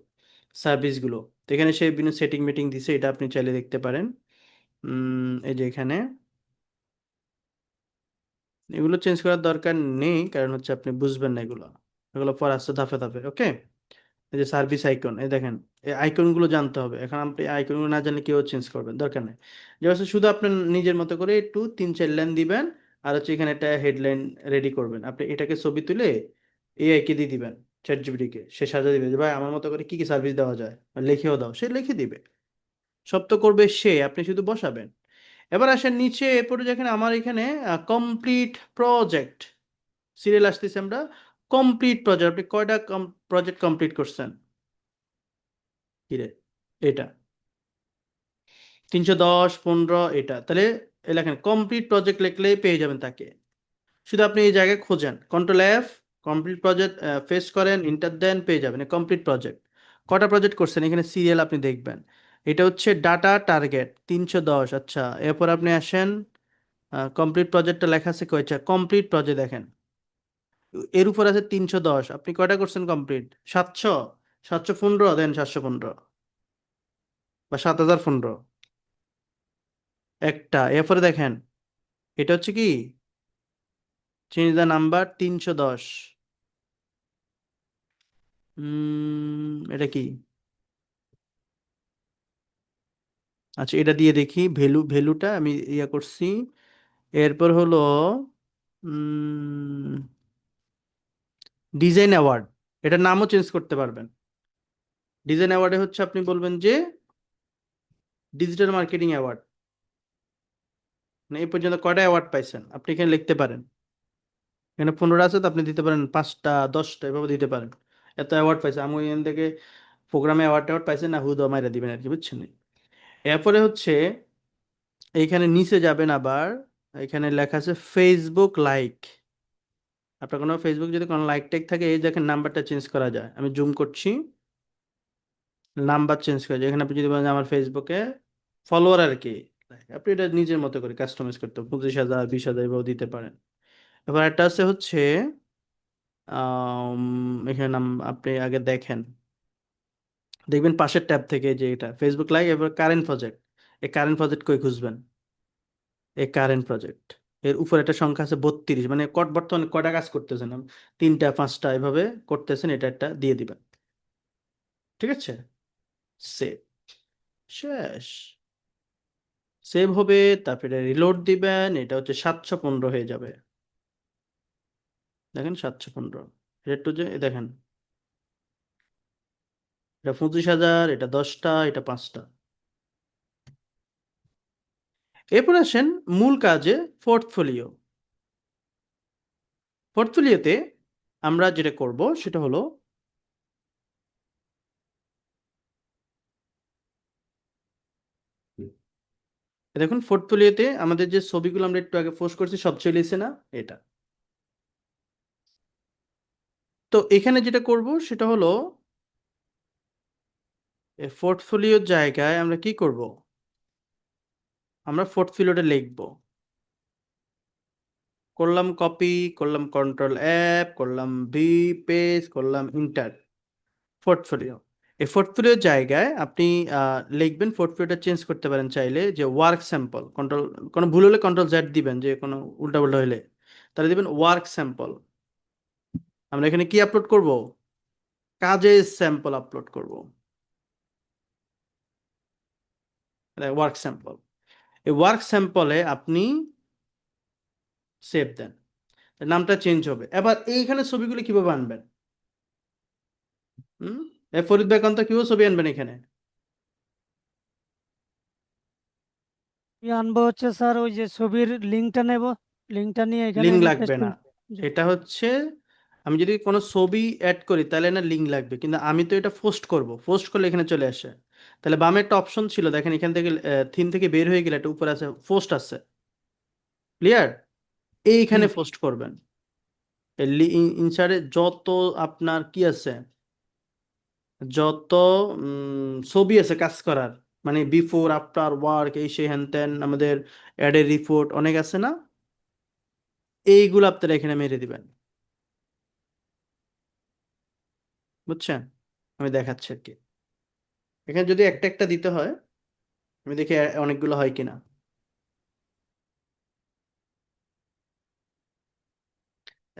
সার্ভিসগুলো। তো এখানে সে বিভিন্ন সেটিং মিটিং দিছে, এটা আপনি চাইলে দেখতে পারেন। এই যে এখানে এগুলো চেঞ্জ করার দরকার নেই, কারণ হচ্ছে আপনি বুঝবেন না এগুলো, এগুলো পরে আসছে ধাপে ধাপে, ওকে। এই যে সার্ভিস আইকন, এই দেখেন, এই আইকনগুলো জানতে হবে, এখন আপনি আইকনগুলো না জানলে কেউ চেঞ্জ করবেন, দরকার নেই। যে হচ্ছে শুধু আপনি নিজের মতো করে একটু 3-4 লাইন দিবেন, আর হচ্ছে এখানে একটা হেডলাইন রেডি করবেন, আপনি এটাকে ছবি তুলে এআই কে দিয়ে দিবেন, চ্যাট জিপিটি কে, সে সাজা দিবে যে ভাই আমার মতো করে কি কি সার্ভিস দেওয়া যায়, আর লিখেও দাও, সে লিখে দিবে, সব তো করবে সে, আপনি শুধু বসাবেন। এবার আসেন নিচে, এরপরে যেখানে আমার এখানে কমপ্লিট প্রজেক্ট, সিরিয়াল আসতেছে, আমরা কমপ্লিট প্রজেক্ট, আপনি কয়টা প্রজেক্ট কমপ্লিট করছেন, কিরে, এটা 310, 15, এটা তাহলে এই লেখেন কমপ্লিট প্রজেক্ট, লিখলেই পেয়ে যাবেন তাকে। শুধু আপনি এই জায়গায় খোঁজেন, control F, complete project face করেন, ইন্টার দেন, পেয়ে যাবেন কমপ্লিট প্রজেক্ট। কটা প্রজেক্ট করছেন, এখানে সিরিয়াল আপনি দেখবেন, এটা হচ্ছে ডাটা টার্গেট 310, আচ্ছা। এরপর আপনি আসেন, কমপ্লিট প্রজেক্টটা লেখা আছে কয়েছে, কমপ্লিট প্রজেক্ট দেখেন, এর উপর আছে 310, আপনি কয়টা করছেন কমপ্লিট, 700, 715 দেন, 715 বা 7015, একটা। এরপরে দেখেন, এটা হচ্ছে কি, চেঞ্জ দ্য নাম্বার 310, এটা কি, আচ্ছা এটা দিয়ে দেখি, ভ্যালুটা আমি ইয়া করছি। এরপর হলো ডিজাইন অ্যাওয়ার্ড, এটার নামও চেঞ্জ করতে পারবেন। ডিজাইন অ্যাওয়ার্ডে হচ্ছে আপনি বলবেন যে ডিজিটাল মার্কেটিং অ্যাওয়ার্ড, মানে এই পর্যন্ত কয়টা অ্যাওয়ার্ড পাইছেন আপনি এখানে লিখতে পারেন, এখানে 15 আছে তো আপনি দিতে পারেন 5টা 10টা, এভাবে দিতে পারেন, এত অ্যাওয়ার্ড পাইছে, আমি এখান থেকে প্রোগ্রামে অ্যাওয়ার্ড ট্যাওয়ার্ড পাইছেন না, হুদ মাইরা দিবেন আর কি, বুঝছেন। এরপরে হচ্ছে এইখানে নিচে যাবেন আবার, এখানে লেখা আছে ফেসবুক লাইক, আপনার কোনো ফেসবুক যদি কোনো লাইক টাইক থাকে, এই দেখেন নাম্বারটা চেঞ্জ করা যায়, আমি জুম করছি, নাম্বার চেঞ্জ করা যায়, এখানে আপনি যদি বলেন যে আমার ফেসবুকে ফলোয়ার আর কি, আপনি এটা নিজের মতো করে কাস্টমাইজ করতে 25,000 20,000 এভাবে দিতে পারেন। এবার একটা আছে হচ্ছে এখানে নাম আপনি আগে দেখেন, দেখবেন পাশের ট্যাব থেকে যে এটা ফেসবুক লাইক, এবার কারেন্ট প্রজেক্ট, এই কারেন্ট প্রজেক্ট কই খুঁজবেন, এই কারেন্ট প্রজেক্ট, এর উপর একটা সংখ্যা আছে 32, মানে বর্তমানে কয়টা কাজ করতেছেন, 3টা 5টা এভাবে করতেছেন, এটা একটা দিয়ে দিবেন, ঠিক আছে, সেভ, শেষ, সেভ হবে, তারপরে রিলোড দিবেন, এটা হচ্ছে 715 হয়ে যাবে, দেখেন 715, এটা একটু যে দেখেন, এটা 25,000, এটা 10টা, এটা 5টা। এরপর আসেন মূল কাজে, পোর্টফোলিও। পোর্টফোলিওতে আমরা যেটা করব সেটা হলো, দেখুন পোর্টফোলিওতে আমাদের যে ছবিগুলো আমরা একটু আগে পোস্ট করছি সব চলে এসেছে না, এটা। তো এখানে যেটা করব সেটা হলো এই পোর্টফোলিওর জায়গায় আমরা কি করব? আমরা পোর্টফোলিওটা লিখব, করলাম কপি, করলাম কন্ট্রোল অ্যাপ, করলাম ভি, পেস্ট, করলাম ইন্টার, পোর্টফোলিও। এই পোর্টফোলিওর জায়গায় আপনি লিখবেন, পোর্টফোলিওটা চেঞ্জ করতে পারেন চাইলে, যে ওয়ার্ক স্যাম্পল, কন্ট্রোল, কোনো ভুল হলে কন্ট্রোল জেড দিবেন, যে কোনো উল্টাপাল্টা হলে তাহলে দিবেন ওয়ার্ক স্যাম্পল। আমরা এখানে কি আপলোড করব? কাজের স্যাম্পল আপলোড করব, ওয়ার্ক স্যাম্পল। এই ওয়ার্ক স্যাম্পলে আপনি সেভ দেন, নামটা চেঞ্জ হবে। এবার এইখানে ছবিগুলো কিভাবে আনবেন? হুম, ফরিদ বেকান্ত কিভাবে ছবি আনবেন এখানে? কি আনবো হচ্ছে স্যার, ওই যে ছবির লিঙ্কটা নেব, লিঙ্কটা নিয়ে এখানে লিঙ্ক এনে লাগবে পেস্ট না, করব। জি। এটা হচ্ছে, আমি যদি কোনো ছবি অ্যাড করি তাহলে না লিঙ্ক লাগবে, কিন্তু আমি তো এটা পোস্ট করব, পোস্ট করলে এখানে চলে আসে। তাহলে বামে একটা অপশন ছিল দেখেন, এখান থেকে থিম থেকে বের হয়ে গেলে একটা উপরে আছে পোস্ট আছে, ক্লিয়ার? জি। এইখানে পোস্ট করবেন। ইনসার্টে যত আপনার কি আছে, যত ছবি আছে কাজ করার, মানে বিফোর আফটার ওয়ার্ক, এই সেই হ্যান ত্যান, আমাদের অ্যাডের রিপোর্ট অনেক আছে না, এইগুলো আপনারা এখানে মেরে দিবেন, বুঝছেন? আমি দেখাচ্ছি আর কি। এখানে যদি একটা একটা দিতে হয়, আমি দেখি অনেকগুলো হয় কিনা।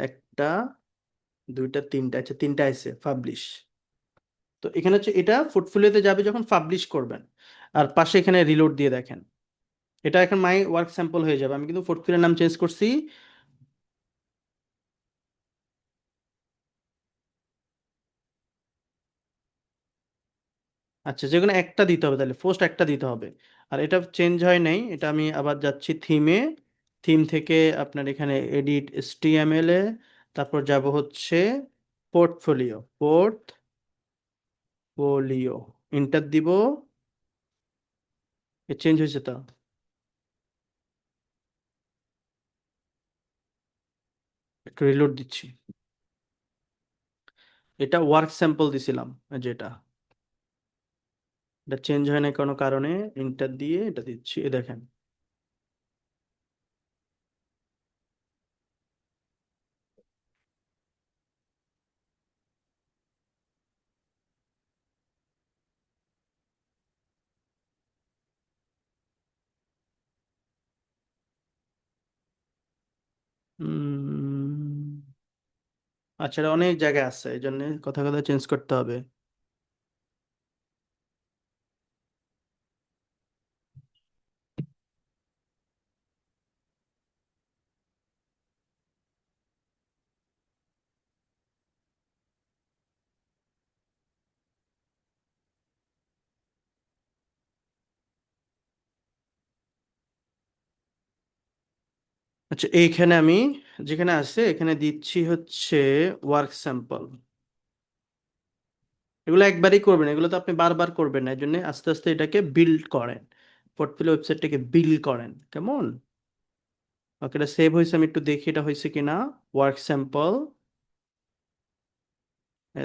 একটা, দুইটা, তিনটা, আচ্ছা তিনটা আছে পাবলিশ। তো এখানে হচ্ছে এটা পোর্টফোলিওতে যাবে যখন পাবলিশ করবেন, আর পাশে এখানে রিলোড দিয়ে দেখেন, এটা এখন মাই ওয়ার্ক স্যাম্পল হয়ে যাবে। আমি কিন্তু পোর্টফোলিওর নাম চেঞ্জ করছি। আচ্ছা, যে কোনো একটা দিতে হবে, তাহলে পোস্ট একটা দিতে হবে। আর এটা চেঞ্জ হয় নাই, এটা আমি আবার যাচ্ছি থিমে, থিম থেকে আপনার এখানে এডিট HTML এ, তারপর যাব হচ্ছে পোর্টফোলিও, পোর্টফোলিও, ইন্টার দিব। চেঞ্জ হয়েছে তো, একটু রিলোড দিচ্ছি। এটা ওয়ার্ক স্যাম্পল দিছিলাম, যেটা, এটা চেঞ্জ হয় না কোনো কারণে, ইন্টার দিয়ে এটা দিচ্ছি, এ দেখেন। উম, আচ্ছা, এটা অনেক জায়গায় আছে, এই জন্য কথা কথা চেঞ্জ করতে হবে। আচ্ছা, এইখানে আমি যেখানে আছে এখানে দিচ্ছি হচ্ছে ওয়ার্ক স্যাম্পল। এগুলো একবারই করবেন, এগুলো তো আপনি বারবার করবেন না, এই জন্য আস্তে আস্তে এটাকে বিল্ড করেন, পোর্টফোলিও ওয়েবসাইটটাকে বিল্ড করেন, কেমন? ওকে, এটা সেভ হয়েছে, আমি একটু দেখি এটা হয়েছে কিনা। ওয়ার্ক স্যাম্পল,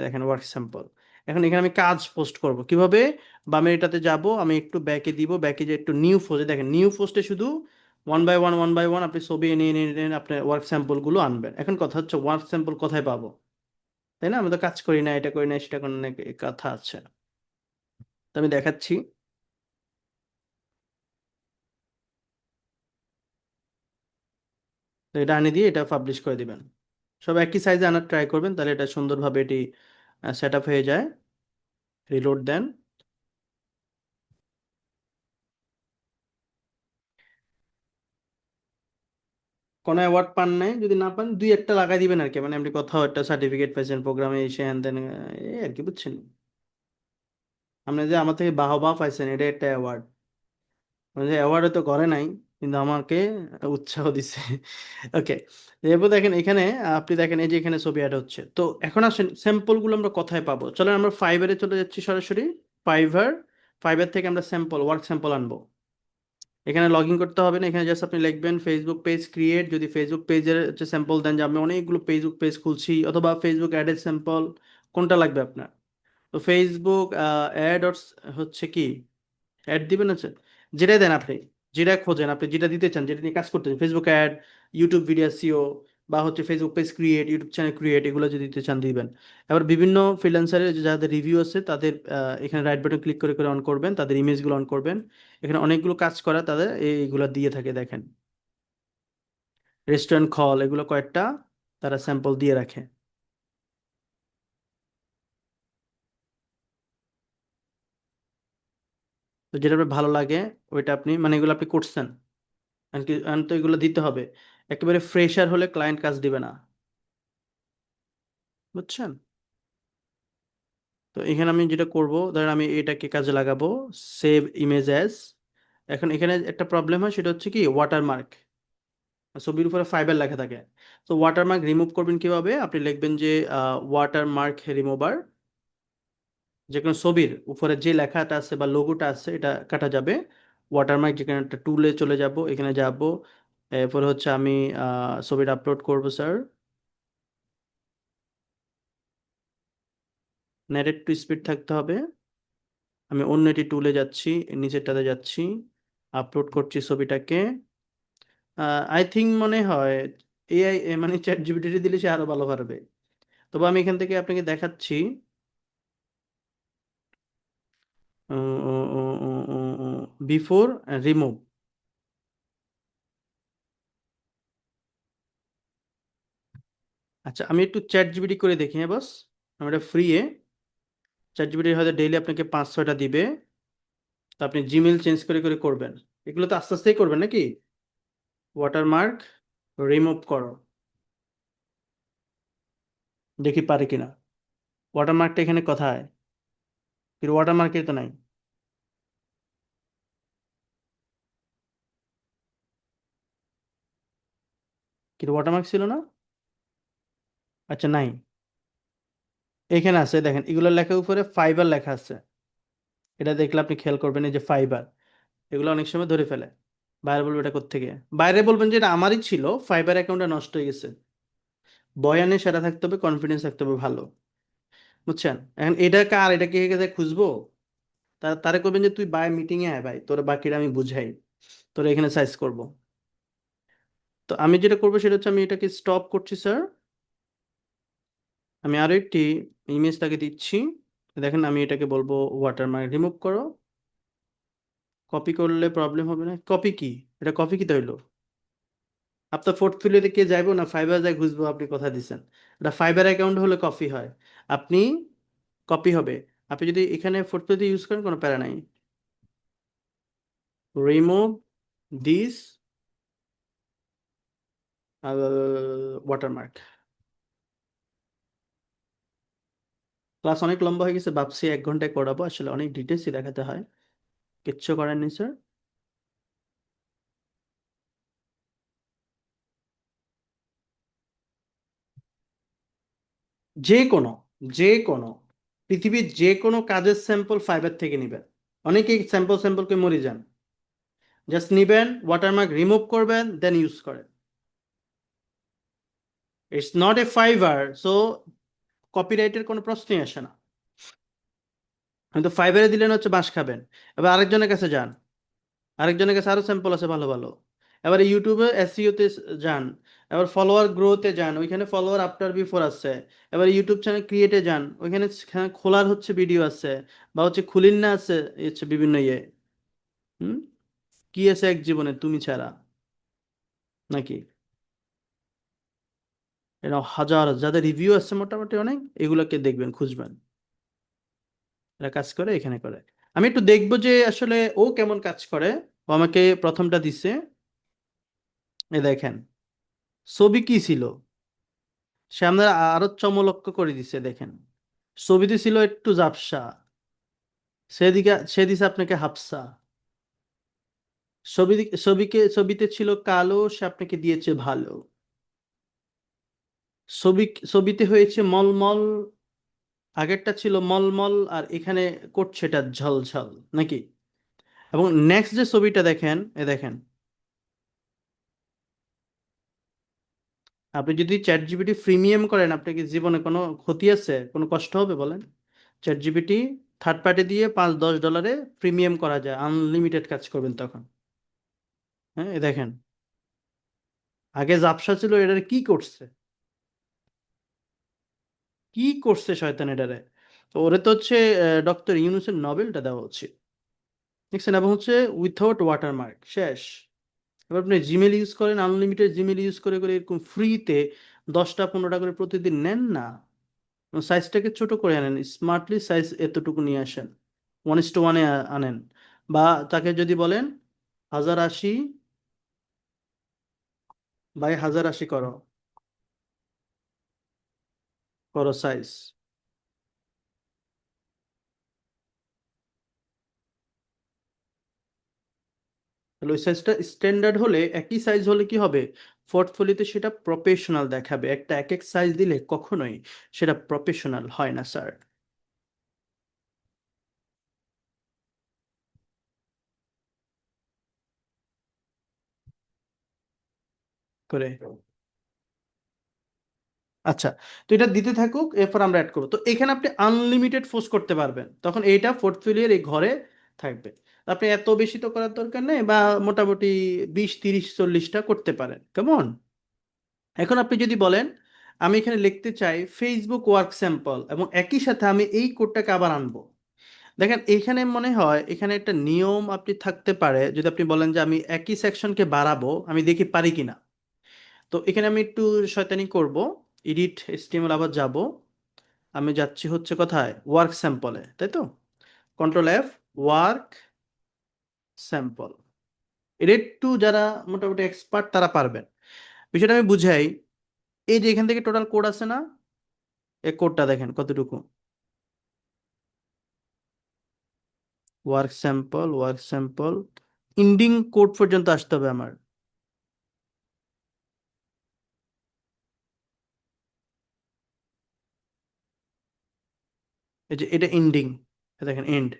দেখেন ওয়ার্ক স্যাম্পল। এখন এখানে আমি কাজ পোস্ট করব কিভাবে? বামে এটাতে যাব, আমি একটু ব্যাকে দিব, ব্যাকে যে একটু নিউ পোস্টে, দেখেন নিউ পোস্টে শুধু ওয়ান বাই ওয়ান আপনি ছবি এনে এনে এনে আপনার ওয়ার্ক স্যাম্পল গুলো আনবেন। এখন কথা হচ্ছে ওয়ার্ক স্যাম্পল কোথায় পাবো, তাই না? আমি তো কাজ করি না, এটা করি না, সেটা করি না, কথা আছে। তো আমি দেখাচ্ছি, তো এটা আনি দিয়ে এটা পাবলিশ করে দিবেন। সব একই সাইজে আনার ট্রাই করবেন, তাহলে এটা সুন্দরভাবে এটি সেট আপ হয়ে যায়। রিলোড দেন। কোনো অ্যাওয়ার্ড পান নাই, যদি না পান দুই একটা লাগাই দিবেন আর কি, মানে আপনি কোথাও একটা সার্টিফিকেট পাইছেন প্রোগ্রামে এসে হ্যান তেন, এই আর কি, বুঝছেন? আপনি যে আমার থেকে বাহবা পাইছেন, এটা একটা অ্যাওয়ার্ড, মানে যে অ্যাওয়ার্ড তো করে নাই, কিন্তু আমাকে উৎসাহ দিছে। ওকে, এরপর দেখেন এখানে, আপনি দেখেন এই যে এখানে ছবি অ্যাড হচ্ছে। তো এখন আসেন স্যাম্পল গুলো আমরা কোথায় পাবো, চলেন আমরা ফাইবারে চলে যাচ্ছি সরাসরি। ফাইবার, ফাইবার থেকে আমরা স্যাম্পল, ওয়ার্ক স্যাম্পল আনবো। এখানে লগ ইন করতে হবে না, এখানে জাস্ট আপনি লিখবেন ফেসবুক পেজ ক্রিয়েট, যদি ফেসবুক পেজের হচ্ছে স্যাম্পল দেন, যে আমি অনেকগুলো ফেসবুক পেজ খুলছি, অথবা ফেসবুক অ্যাডের স্যাম্পল, কোনটা লাগবে আপনার? তো ফেসবুক অ্যাড হচ্ছে কি অ্যাড দিবেন হচ্ছে যেটাই দেন আপনি, যেটা খোঁজেন আপনি, যেটা দিতে চান, যেটা নিয়ে কাজ করতে চান, Facebook ad, YouTube video SEO, বা হচ্ছে Facebook page create, YouTube channel create, এগুলো যদি দিতে চান দিবেন। এবার বিভিন্ন ফ্রিল্যান্সারের যাদের রিভিউ আছে তাদের এখানে রাইট বাটন ক্লিক করে করে অন করবেন, তাদের ইমেজগুলো অন করবেন। এখানে অনেকগুলো কাজ করা তাদের এইগুলো দিয়ে থাকে দেখেন, রেস্টুরেন্ট খল, এগুলো কয়েকটা তারা স্যাম্পল দিয়ে রাখে। তো যেটা আপনার ভালো লাগে ওইটা আপনি মানে এগুলো আপনি করছেন, and তো এগুলো দিতে হবে। একেবারে ফ্রেশার হলে ক্লায়েন্ট কাজ দিবে না, বুঝছেন? তো এখানে আমি যেটা করব, ধরেন আমি এটাকে কাজে লাগাবো, সেভ ইমেজ অ্যাজ। এখন এখানে একটা প্রবলেম হয়, সেটা হচ্ছে কি ওয়াটারমার্ক, ছবির উপরে ফাইবার লেখা থাকে। তো ওয়াটারমার্ক রিমুভ করবেন কিভাবে? আপনি লিখবেন যে ওয়াটারমার্ক রিমুভার, যে কোনো ছবির উপরে যে লেখাটা আছে বা লোগোটা আছে এটা কাটা যাবে। ওয়াটারমার্ক, যেখানে একটা টুলে চলে যাব, এখানে যাব, এরপরে হচ্ছে আমি ছবিটা আপলোড করব স্যার। নেট একটু স্পিড থাকতে হবে। আমি অন্য একটি টুলে যাচ্ছি, নিচেরটাতে যাচ্ছি, আপলোড করছি ছবিটাকে। আই থিঙ্ক মনে হয় এআই মানে চ্যাট জিপিটি দিলে সে আরো ভালো পারবে। তবে আমি এখান থেকে আপনাকে দেখাচ্ছি। Before remove. আচ্ছা, আমি একটু চ্যাট জিপিটি করে দেখি, হ্যাঁ বস। আমি এটা ফ্রি এ, চ্যাট জিপিটি হয়তো ডেইলি আপনাকে 5-6টা দিবে। তো আপনি জিমেল চেঞ্জ করে করে করবেন। এগুলো তো আস্তে আস্তেই করবেন নাকি? ওয়াটারমার্ক রিমুভ করো, দেখি পারে কিনা। ওয়াটারমার্কটা এখানে কোথায়? কিন্তু ওয়াটারমার্কের তো নাই। কিন্তু ওয়াটারমার্ক ছিল না। আচ্ছা নাই, এখানে আছে দেখেন, এগুলো লেখার উপরে ফাইবার লেখা আছে। এটা দেখলে আপনি খেয়াল করবেন, এই যে ফাইবার, এগুলো অনেক সময় ধরে ফেলে। বাইরে বলবে এটা কোত্থেকে, বাইরে বলবেন যে এটা আমারই ছিল, ফাইবার অ্যাকাউন্টটা নষ্ট হয়ে গেছে। বয়ানে সেটা থাকতে হবে, কনফিডেন্স থাকতে হবে ভালো, বুঝছেন? এখন এটা কার, এটা কে কে খুঁজবো? তারে করবেন যে তুই বাই মিটিং এ আয় ভাই, তোর বাকিটা আমি বুঝাই, তোর এখানে সাইজ করব। তো আমি যেটা করবো সেটা হচ্ছে আমি এটাকে স্টপ করছি স্যার। আমি আরো একটি ইমেজ তাকে দিচ্ছি, দেখেন আমি এটাকে বলবো ওয়াটারমার্ক রিমুভ করো। কপি করলে প্রবলেম হবে না? কপি কি, এটা কপি কি হইলো? আপনার পোর্টফোলিওতে কে যাইবো না ফাইবার যায় খুঁজবো? আপনি কথা দিচ্ছেন, এটা ফাইবার অ্যাকাউন্ট হলে কপি হয়, আপনি কপি হবে। আপনি যদি এখানে পোর্টফোলিওতে ইউজ করেন কোনো প্যারা নাই। Remove this watermark. ক্লাস অনেক লম্বা হয়ে গেছে, ভাবছি 1 ঘন্টায় করাবো, আসলে অনেক ডিটেলসই দেখাতে হয়। কিচ্ছু করার নেই স্যার। যে কোনো যে কোনো পৃথিবীর যে কোনো কাজের স্যাম্পল ফাইবার থেকে নিবেন। অনেকেই স্যাম্পল স্যাম্পলকে মরে যান। জাস্ট নিবেন, ওয়াটারমার্ক রিমুভ করবেন, দেন ইউজ করেন। It's not a fibre, so কপিরাইটের কোনো প্রশ্নই আসে না। কিন্তু ফাইবারে দিলেন হচ্ছে বাঁশ খাবেন। এবার আরেকজনের কাছে যান, আরেকজনের কাছে আরো স্যাম্পল আছে ভালো ভালো। এবার ইউটিউবে এসইও তে যান, এবার ফলোয়ার গ্রোতে যান, ওইখানে ফলোয়ার আফটার বিফোর আছে। এবার ইউটিউব চ্যানেল ক্রিয়েটে যান, ওইখানে খোলার হচ্ছে ভিডিও আছে, বা হচ্ছে খুলিন না আছে, হচ্ছে বিভিন্ন ইয়ে। হুম, কি আছে এক জীবনে তুমি ছাড়া, নাকি? এরা হাজার যাদের রিভিউ আছে মোটামুটি অনেক, এগুলোকে দেখবেন, খুঁজবেন, এরা কাজ করে এখানে করে। আমি একটু দেখবো যে আসলে ও কেমন কাজ করে। ও আমাকে প্রথমটা দিছে, এ দেখেন ছবি কি ছিল, সে আমাদের আরো চমলক্ষ করে দিছে দেখেন। ছবিতে ছিল একটু ঝাপসা, সেদিকে সে দিছে আপনাকে হাফসা। ছবিতে ছিল কালো, সে আপনাকে দিয়েছে ভালো। ছবি ছবিতে হয়েছে মলমল, আগেরটা ছিল মলমল, আর এখানে করছে এটা ঝলঝল, নাকি? এবং নেক্সট যে ছবিটা দেখেন, এ দেখেন, আপনি যদি চ্যাট জিপিটি প্রিমিয়াম করেন, আপনার কি জীবনে কোনো ক্ষতি আছে, কোনো কষ্ট হবে বলেন? চ্যাট জিপিটি থার্ড পার্টি দিয়ে $5-10 প্রিমিয়াম করা যায়, আনলিমিটেড কাজ করবেন তখন। হ্যাঁ, এই দেখেন আগে জাপসা ছিল, এটারে কি করছে, কি করছে শয়তান এটারে। তো ওরে তো হচ্ছে ডক্টর ইউনূসের নোবেলটা দেওয়া উচিত, দেখছেন, এবং হচ্ছে উইথাউট ওয়াটারমার্ক শেষ। এবার আপনি জিমেল ইউজ করেন, আনলিমিটেড জিমেল ইউজ করে করে এরকম ফ্রিতে 10টা 15টা করে প্রতিদিন নেন না, সাইজটাকে ছোট করে আনেন, স্মার্টলি সাইজ এতটুকু নিয়ে আসেন, 1:1 আনেন। বা তাকে যদি বলেন 1080 বাই 1080 করো, করো সাইজ, তাহলে ওই সাইজটা স্ট্যান্ডার্ড হলে, একই সাইজ হলে কি হবে, পোর্টফোলিওতে সেটা প্রফেশনাল দেখাবে। একটা এক এক সাইজ দিলে কখনোই সেটা প্রফেশনাল হয় না স্যার। করে আচ্ছা, তো এটা দিতে থাকুক, এরপর আমরা অ্যাড করবো। তো এখানে আপনি আনলিমিটেড পোস্ট করতে পারবেন, তখন এইটা পোর্টফোলিওর এই ঘরে থাকবে। আপনি এত বেশি তো করার দরকার নেই, বা মোটামুটি 20 30 40টা করতে পারেন, কেমন। এখন আপনি যদি বলেন আমি এখানে লিখতে চাই ফেসবুক ওয়ার্ক স্যাম্পল, এবং একই সাথে আমি এই কোডটাকে আবার আনবো, দেখেন এখানে মনে হয় এখানে একটা নিয়ম আপনি থাকতে পারে, যদি আপনি বলেন যে আমি একই সেকশনকে বাড়াবো, আমি দেখি পারি কিনা। তো এখানে আমি একটু শয়তানি করব, এডিট এচটিএমএল আবার যাব, আমি যাচ্ছি হচ্ছে কোথায়, ওয়ার্ক স্যাম্পলে, তাই তো, কন্ট্রোল F, ওয়ার্ক স্যাম্পল। এটা একটু যারা মোটামুটি এক্সপার্ট তারা পারবেন। বিষয়টা আমি বুঝাই, এই যে এখান থেকে টোটাল কোড আছে না, এই কোডটা দেখেন কতটুকু, ওয়ার্ক স্যাম্পল ইন্ডিং কোড পর্যন্ত আসতে হবে আমার। এই যে এটা এন্ডিং, দেখেন এন্ড।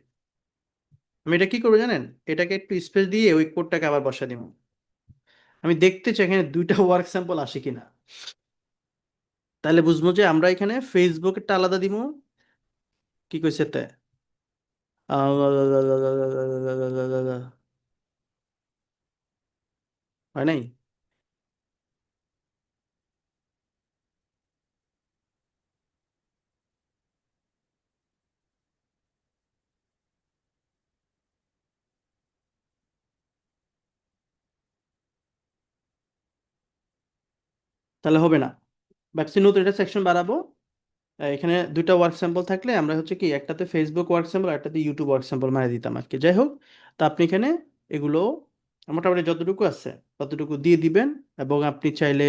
আমি এটা কি করবো জানেন, এটাকে একটু স্পেস দিয়ে ওই কোডটাকে আবার বসা দিব। আমি দেখতে চাই এখানে দুইটা ওয়ার্ক স্যাম্পল আসে কিনা, তাহলে বুঝবো যে আমরা এখানে ফেসবুকেরটা আলাদা দিব। কি কইছে তে, হয় নাই। তাহলে হবে না, ভাবছি নতুন একটা সেকশন বাড়াবো। এখানে দুইটা ওয়ার্ক স্যাম্পল থাকলে আমরা হচ্ছে কি, একটাতে ফেসবুক ওয়ার্ক স্যাম্পল, একটাতে ইউটিউব ওয়ার্ক স্যাম্পল মানে দিতাম আর কি। যাই হোক, তা আপনি এখানে এগুলো মোটামুটি যতটুকু আছে ততটুকু দিয়ে দিবেন, এবং আপনি চাইলে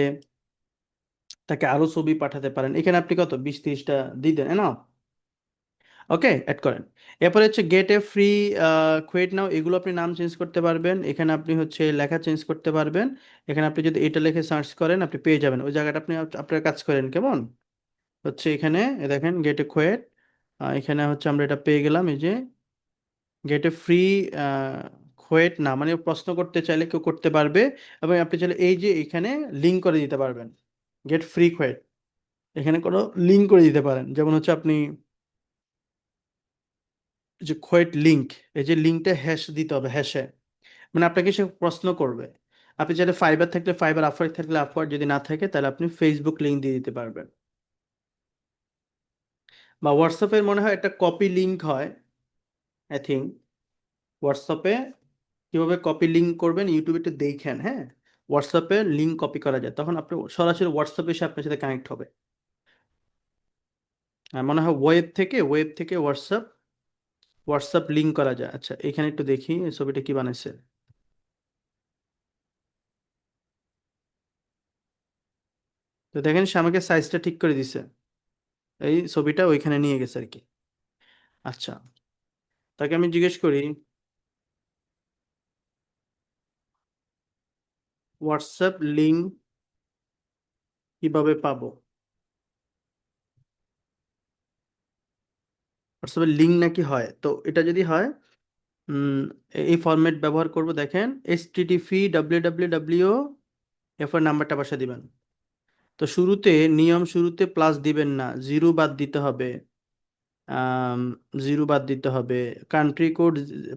তাকে আরো ছবি পাঠাতে পারেন। এখানে আপনি কত 20 30টা দিয়ে দেন না, ওকে অ্যাড করেন। এরপরে হচ্ছে গেট এ ফ্রি কুইট নাও, এগুলো আপনি নাম চেঞ্জ করতে পারবেন, এখানে আপনি হচ্ছে লেখা চেঞ্জ করতে পারবেন। এখানে আপনি যদি এটা লিখে সার্চ করেন আপনি পেয়ে যাবেন, ওই জায়গাটা আপনি আপনার কাজ করেন, কেমন হচ্ছে এখানে দেখেন গেট এ কুইট, এখানে হচ্ছে আমরা এটা পেয়ে গেলাম, এই যে গেট এ ফ্রি কুইট না, মানে প্রশ্ন করতে চাইলে কেউ করতে পারবে, এবং আপনি চাইলে এই যে এখানে লিঙ্ক করে দিতে পারবেন, গেট ফ্রি কুইট, এখানে কোনো লিঙ্ক করে দিতে পারেন, যেমন হচ্ছে আপনি যে কোয়েট লিঙ্ক, এই যে লিঙ্কটা হ্যাশ দিতে হবে, হ্যাশে, মানে আপনাকে সে প্রশ্ন করবে। আপনি চাইলে ফাইবার থাকলে ফাইবার, আপওয়ার্ক থাকলে আপওয়ার্ক, যদি না থাকে তাহলে আপনি ফেসবুক লিঙ্ক দিয়ে দিতে পারবেন। বা হোয়াটসঅ্যাপের মনে হয় একটা কপি লিঙ্ক হয়, আই থিঙ্ক। হোয়াটসঅ্যাপে কিভাবে কপি লিঙ্ক করবেন ইউটিউবে একটু দেখেন, হ্যাঁ, হোয়াটসঅ্যাপে লিঙ্ক কপি করা যায়, তখন আপনি সরাসরি হোয়াটসঅ্যাপে এসে আপনার সাথে কানেক্ট হবে। মনে হয় ওয়েব থেকে হোয়াটসঅ্যাপ লিঙ্ক করা যায়। আচ্ছা এখানে একটু দেখি এই ছবিটা কি বানাইছে। তো দেখেন সে আমাকে সাইজটা ঠিক করে দিছে, এই ছবিটা ওইখানে নিয়ে গেছে আর কি। আচ্ছা, তাকে আমি জিজ্ঞেস করি হোয়াটসঅ্যাপ লিঙ্ক কিভাবে পাবো, হোয়াটসঅ্যাপের লিঙ্ক নাকি হয়, তো এটা যদি হয় উম, এই ফরম্যাট ব্যবহার করব, দেখেন http এরপর নাম্বারটা বসা দিবেন। তো শুরুতে নিয়ম, শুরুতে প্লাস দিবেন না, জিরো বাদ দিতে হবে। জিরো বাদ দিতে হবে, কান্ট্রি কোড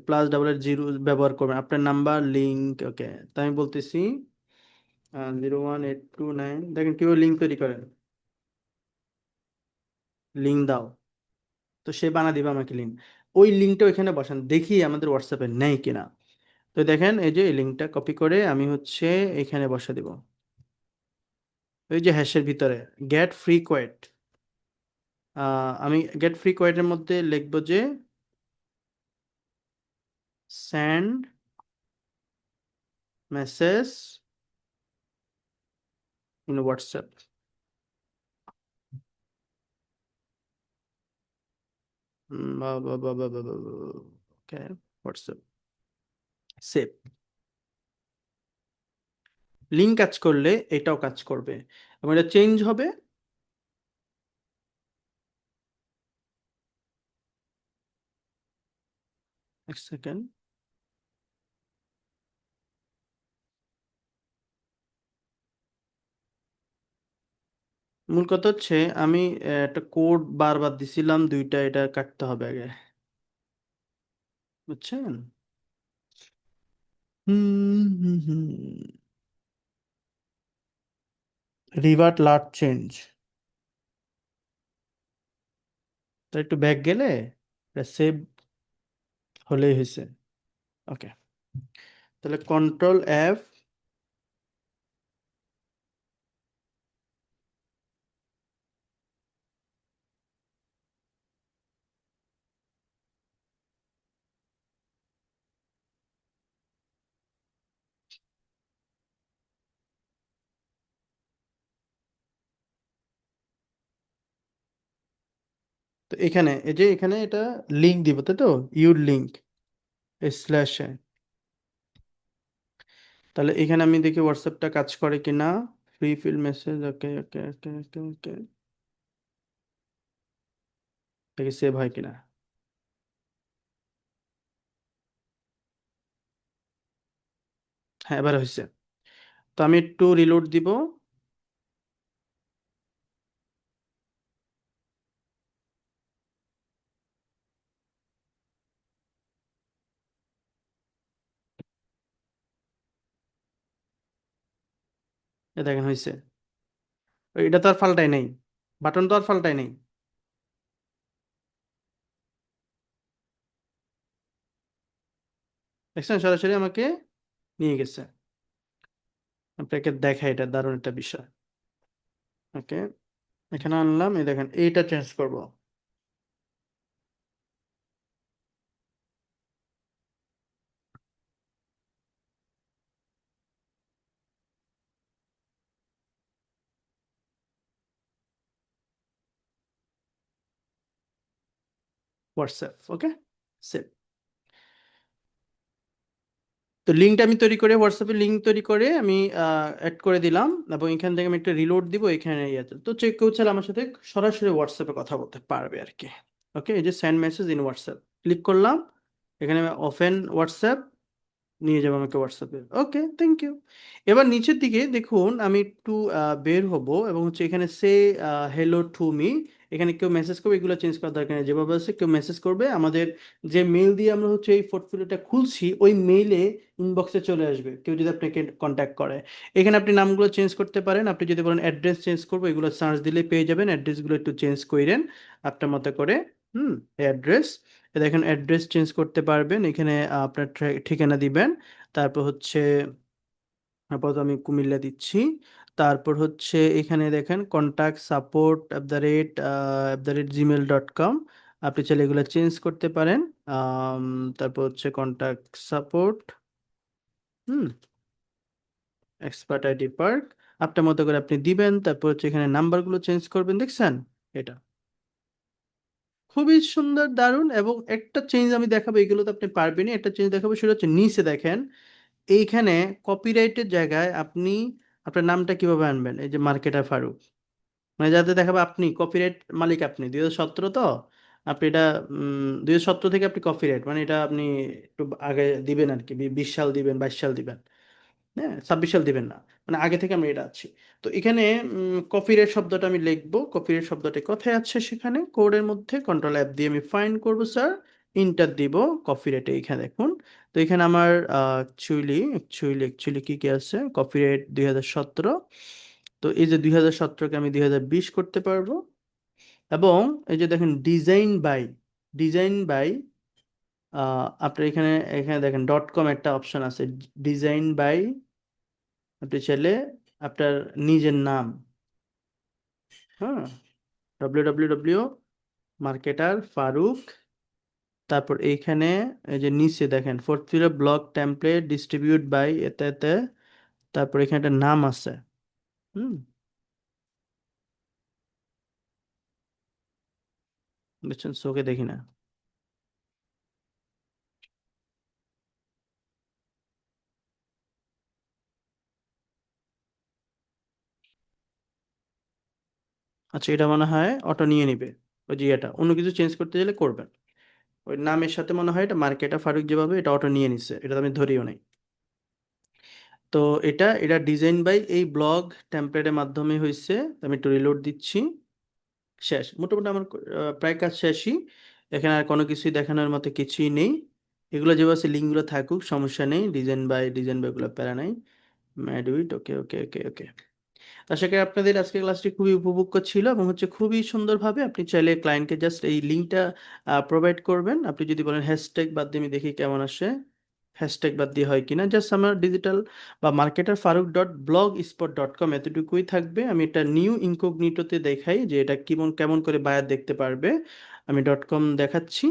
+00 ব্যবহার করবেন, আপনার নাম্বার লিঙ্ক। ওকে, তাই আমি বলতেছি 01829, দেখেন কিভাবে লিঙ্ক তৈরি করেন, লিঙ্ক দাও, তো সে বানা দিবে আমাকে লিঙ্ক। ওই লিঙ্কটা ওইখানে বসান, দেখি আমাদের হোয়াটসঅ্যাপে নেই কিনা। তো দেখেন এই যে এই লিঙ্কটা কপি করে আমি হচ্ছে এখানে বসা দিব, ওই যে হ্যাশের ভিতরে গেট ফ্রি কোয়েট। আমি গেট ফ্রি কোয়েটের মধ্যে লিখবো যে send message in WhatsApp. Okay, WhatsApp save. Link কাজ করলে এটাও কাজ করবে এবং এটা চেঞ্জ হবে। এক সেকেন্ড, মূল কথা হচ্ছে আমি একটা কোড বারবার দিছিলাম দুইটা, এটা কাটতে হবে আগে, বুঝছেন? রিভার্ট লার্জ চেঞ্জ, তো একটু ব্যাক গেলে সেভ হলেই হয়েছে। ওকে, তাহলে Ctrl+F, তো এখানে এই যে এখানে এটা লিঙ্ক দিব, তাই তো, ইউর লিঙ্ক স্ল্যাশে। তাহলে এখানে আমি দেখি হোয়াটসঅ্যাপটা কাজ করে কিনা। ফ্রি ফিল মেসেজ, ওকে ওকে ওকে ওকে ওকে, দেখি সেভ হয় কিনা। হ্যাঁ, এবার হয়েছে। তো আমি একটু রিলোড দিব। এ দেখেন হয়েছে, এটা তো আর ফাল্টাই নেই, বাটন তো আর ফাল্টাই নেই। দেখছেন, সরাসরি আমাকে নিয়ে গেছে। আপনাকে দেখাই, এটা দারুণ একটা বিষয়। ওকে, এখানে আনলাম, এই দেখেন এইটা চেঞ্জ করব। WhatsApp, okay save. তো লিঙ্কটা আমি তৈরি করে, হোয়াটসঅ্যাপে লিঙ্ক তৈরি করে আমি অ্যাড করে দিলাম, এবং এখান থেকে আমি একটা রিলোড দিব এখানে ইয়েতে। তো যে কেউ চাইলে আমার সাথে সরাসরি হোয়াটসঅ্যাপে কথা বলতে পারবে আর কি। ওকে, এই যে send message in WhatsApp click করলাম, এখানে ওপেন হোয়াটসঅ্যাপ নিয়ে যাবো আমাকে হোয়াটসঅ্যাপে। ওকে, থ্যাংক ইউ। এবার নিচের দিকে দেখুন, আমি একটু বের হব এবং হচ্ছে এখানে সে হেলো টু মি, এখানে কেউ মেসেজ করবে, এগুলো চেঞ্জ করার দরকার নেই, যেভাবে আছে কেউ মেসেজ করবে, আমাদের যে মেইল দিয়ে আমরা হচ্ছে এই পোর্টফোলিওটা খুলছি ওই মেইলে ইনবক্সে চলে আসবে কেউ যদি আপনাকে কন্ট্যাক্ট করে। এখানে আপনি নামগুলো চেঞ্জ করতে পারেন, আপনি যদি বলেন অ্যাড্রেস চেঞ্জ করবো, এগুলো সার্চ দিলে পেয়ে যাবেন, অ্যাড্রেসগুলো একটু চেঞ্জ করেন আপনার মতো করে। অ্যাড্রেস, দেখেন অ্যাড্রেস চেঞ্জ করতে পারবেন, এখানে আপনার ঠিকানা দিবেন, তারপর হচ্ছে আপাতত আমি কুমিল্লা দিচ্ছি। তারপর হচ্ছে এখানে দেখেন কন্ট্যাক্ট সাপোর্ট @জিমেল.com, আপনি চাইলে এগুলো চেঞ্জ করতে পারেন। আম, তারপর হচ্ছে কন্ট্যাক্ট সাপোর্ট, হুম এক্সপার্ট আইডি পার্ক, আপনার মতো করে আপনি দিবেন। তারপর হচ্ছে এখানে নাম্বারগুলো চেঞ্জ করবেন, দেখছেন এটা খুবই সুন্দর, দারুণ। এবং একটা চেঞ্জ আমি দেখাবো, এগুলো তো আপনি পারবেনই, একটা চেঞ্জ দেখাবো, সেটা হচ্ছে নিচে দেখেন এইখানে কপিরাইটের জায়গায় আপনি আপনার নামটা কিভাবে আনবেন, এই যে মার্কেটার ফারুক, মানে যাতে দেখাবে আপনি কপিরাইট মালিক, আপনি 2017 তো, আপনি এটা 2017 থেকে আপনি কপিরাইট, মানে এটা আপনি একটু আগে দিবেন আর কি, 20 সাল দিবেন, 22 সাল দিবেন। হ্যাঁ, 26 সাল দিবেন না, মানে আগে থেকে আমরা এটা আছি। তো এখানে কপিরেট শব্দটা আমি লিখবো, কপিরেট শব্দটা কোথায় আছে, সেখানে কোডের মধ্যে কন্ট্রোল অ্যাপ দিয়ে আমি ফাইন্ড করব স্যার, ইন্টার দিব, কপিরেটে এখানে দেখুন। তো এখানে আমার অ্যাকচুয়ালি কি কি আছে, কপিরেট 2017। তো এই যে 2017কে আমি 2020 করতে পারবো। এবং এই যে দেখেন ডিজাইন বাই আপনার এখানে এখানে দেখেন .com একটা অপশন আছে, ডিজাইন বাই, আপনি চাইলে আপনার নিজের নাম, হ্যাঁ, www মার্কেটার ফারুক, তারপর এইখানে এই যে নিচে দেখেন ফোর্থ ফিরে ব্লগ টেমপ্লেট ডিস্ট্রিবিউট বাই এতে এতে, তারপর এখানে একটা নাম আছে। হুম, বুঝছেন, চোখে দেখি না। আচ্ছা, এটা মনে হয় অটো নিয়ে নিবে, ওই যে এটা অন্য কিছু চেঞ্জ করতে গেলে করবেন, ওই নামের সাথে মনে হয় এটা মার্কেটা ফারুক যেভাবে, এটা অটো নিয়ে নিছে, এটা তো আমি ধরিও নাই। তো এটা ডিজাইন বাই এই ব্লগ টেমপ্লেটের মাধ্যমে হয়েছে। আমি একটু রিলোড দিচ্ছি, শেষ মোটামুটি আমার প্রায় কাজ শেষই। এখানে আর কোনো কিছুই দেখানোর মতো কিছুই নেই, এগুলো যেভাবে আছে লিঙ্কগুলো থাকুক, সমস্যা নেই, ডিজাইন বাই এগুলো প্যারা নাই। ম্যাডুইট, ওকে ওকে ওকে ওকে। আশা করি আপনাদের আজকের ক্লাসটি খুবই উপভোগ্য ছিল এবং হচ্ছে খুবই সুন্দরভাবে আপনি চাইলে ক্লায়েন্টকে জাস্ট এই লিঙ্কটা প্রোভাইড করবেন। আপনি যদি বলেন হ্যাশট্যাগ বাদ দিয়ে আমি দেখি কেমন আসে, হ্যাশট্যাগ বাদ দিয়ে হয় কিনা, জাস্ট আমার ডিজিটাল বা মার্কেটার ফারুক .blogspot.com এতটুকুই থাকবে। আমি এটা নিউ ইনকগনিটোতে দেখাই যে এটা কেমন কেমন করে বায়ার দেখতে পারবে। আমি .com দেখাচ্ছি,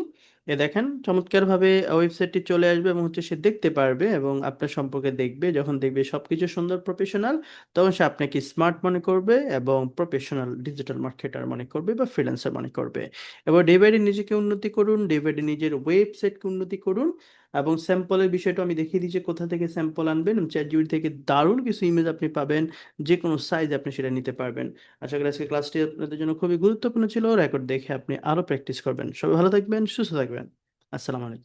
এ দেখেন চমৎকারভাবে ওয়েবসাইটটি চলে আসবে এবং হচ্ছে সে দেখতে পারবে এবং আপনার সম্পর্কে দেখবে। যখন দেখবে সবকিছু সুন্দর প্রফেশনাল, তখন সে আপনাকে স্মার্ট মনে করবে এবং প্রফেশনাল ডিজিটাল মার্কেটার মনে করবে বা ফ্রিল্যান্সার মনে করবে। এবার ডে বাই ডে নিজেকে উন্নতি করুন, ডে বাই ডে নিজের ওয়েবসাইটকে উন্নতি করুন। এবং স্যাম্পলের বিষয়টা আমি দেখিয়ে দিচ্ছি কোথা থেকে স্যাম্পল আনবেন, চ্যাটজিপিটি থেকে দারুণ কিছু ইমেজ আপনি পাবেন, যে কোনো সাইজ আপনি সেটা নিতে পারবেন। আশা করি আজকে ক্লাসটি আপনাদের জন্য খুবই গুরুত্বপূর্ণ ছিল, রেকর্ড দেখে আপনি আরও প্র্যাকটিস করবেন। সবাই ভালো থাকবেন, সুস্থ থাকবেন। আসসালামু আলাইকুম।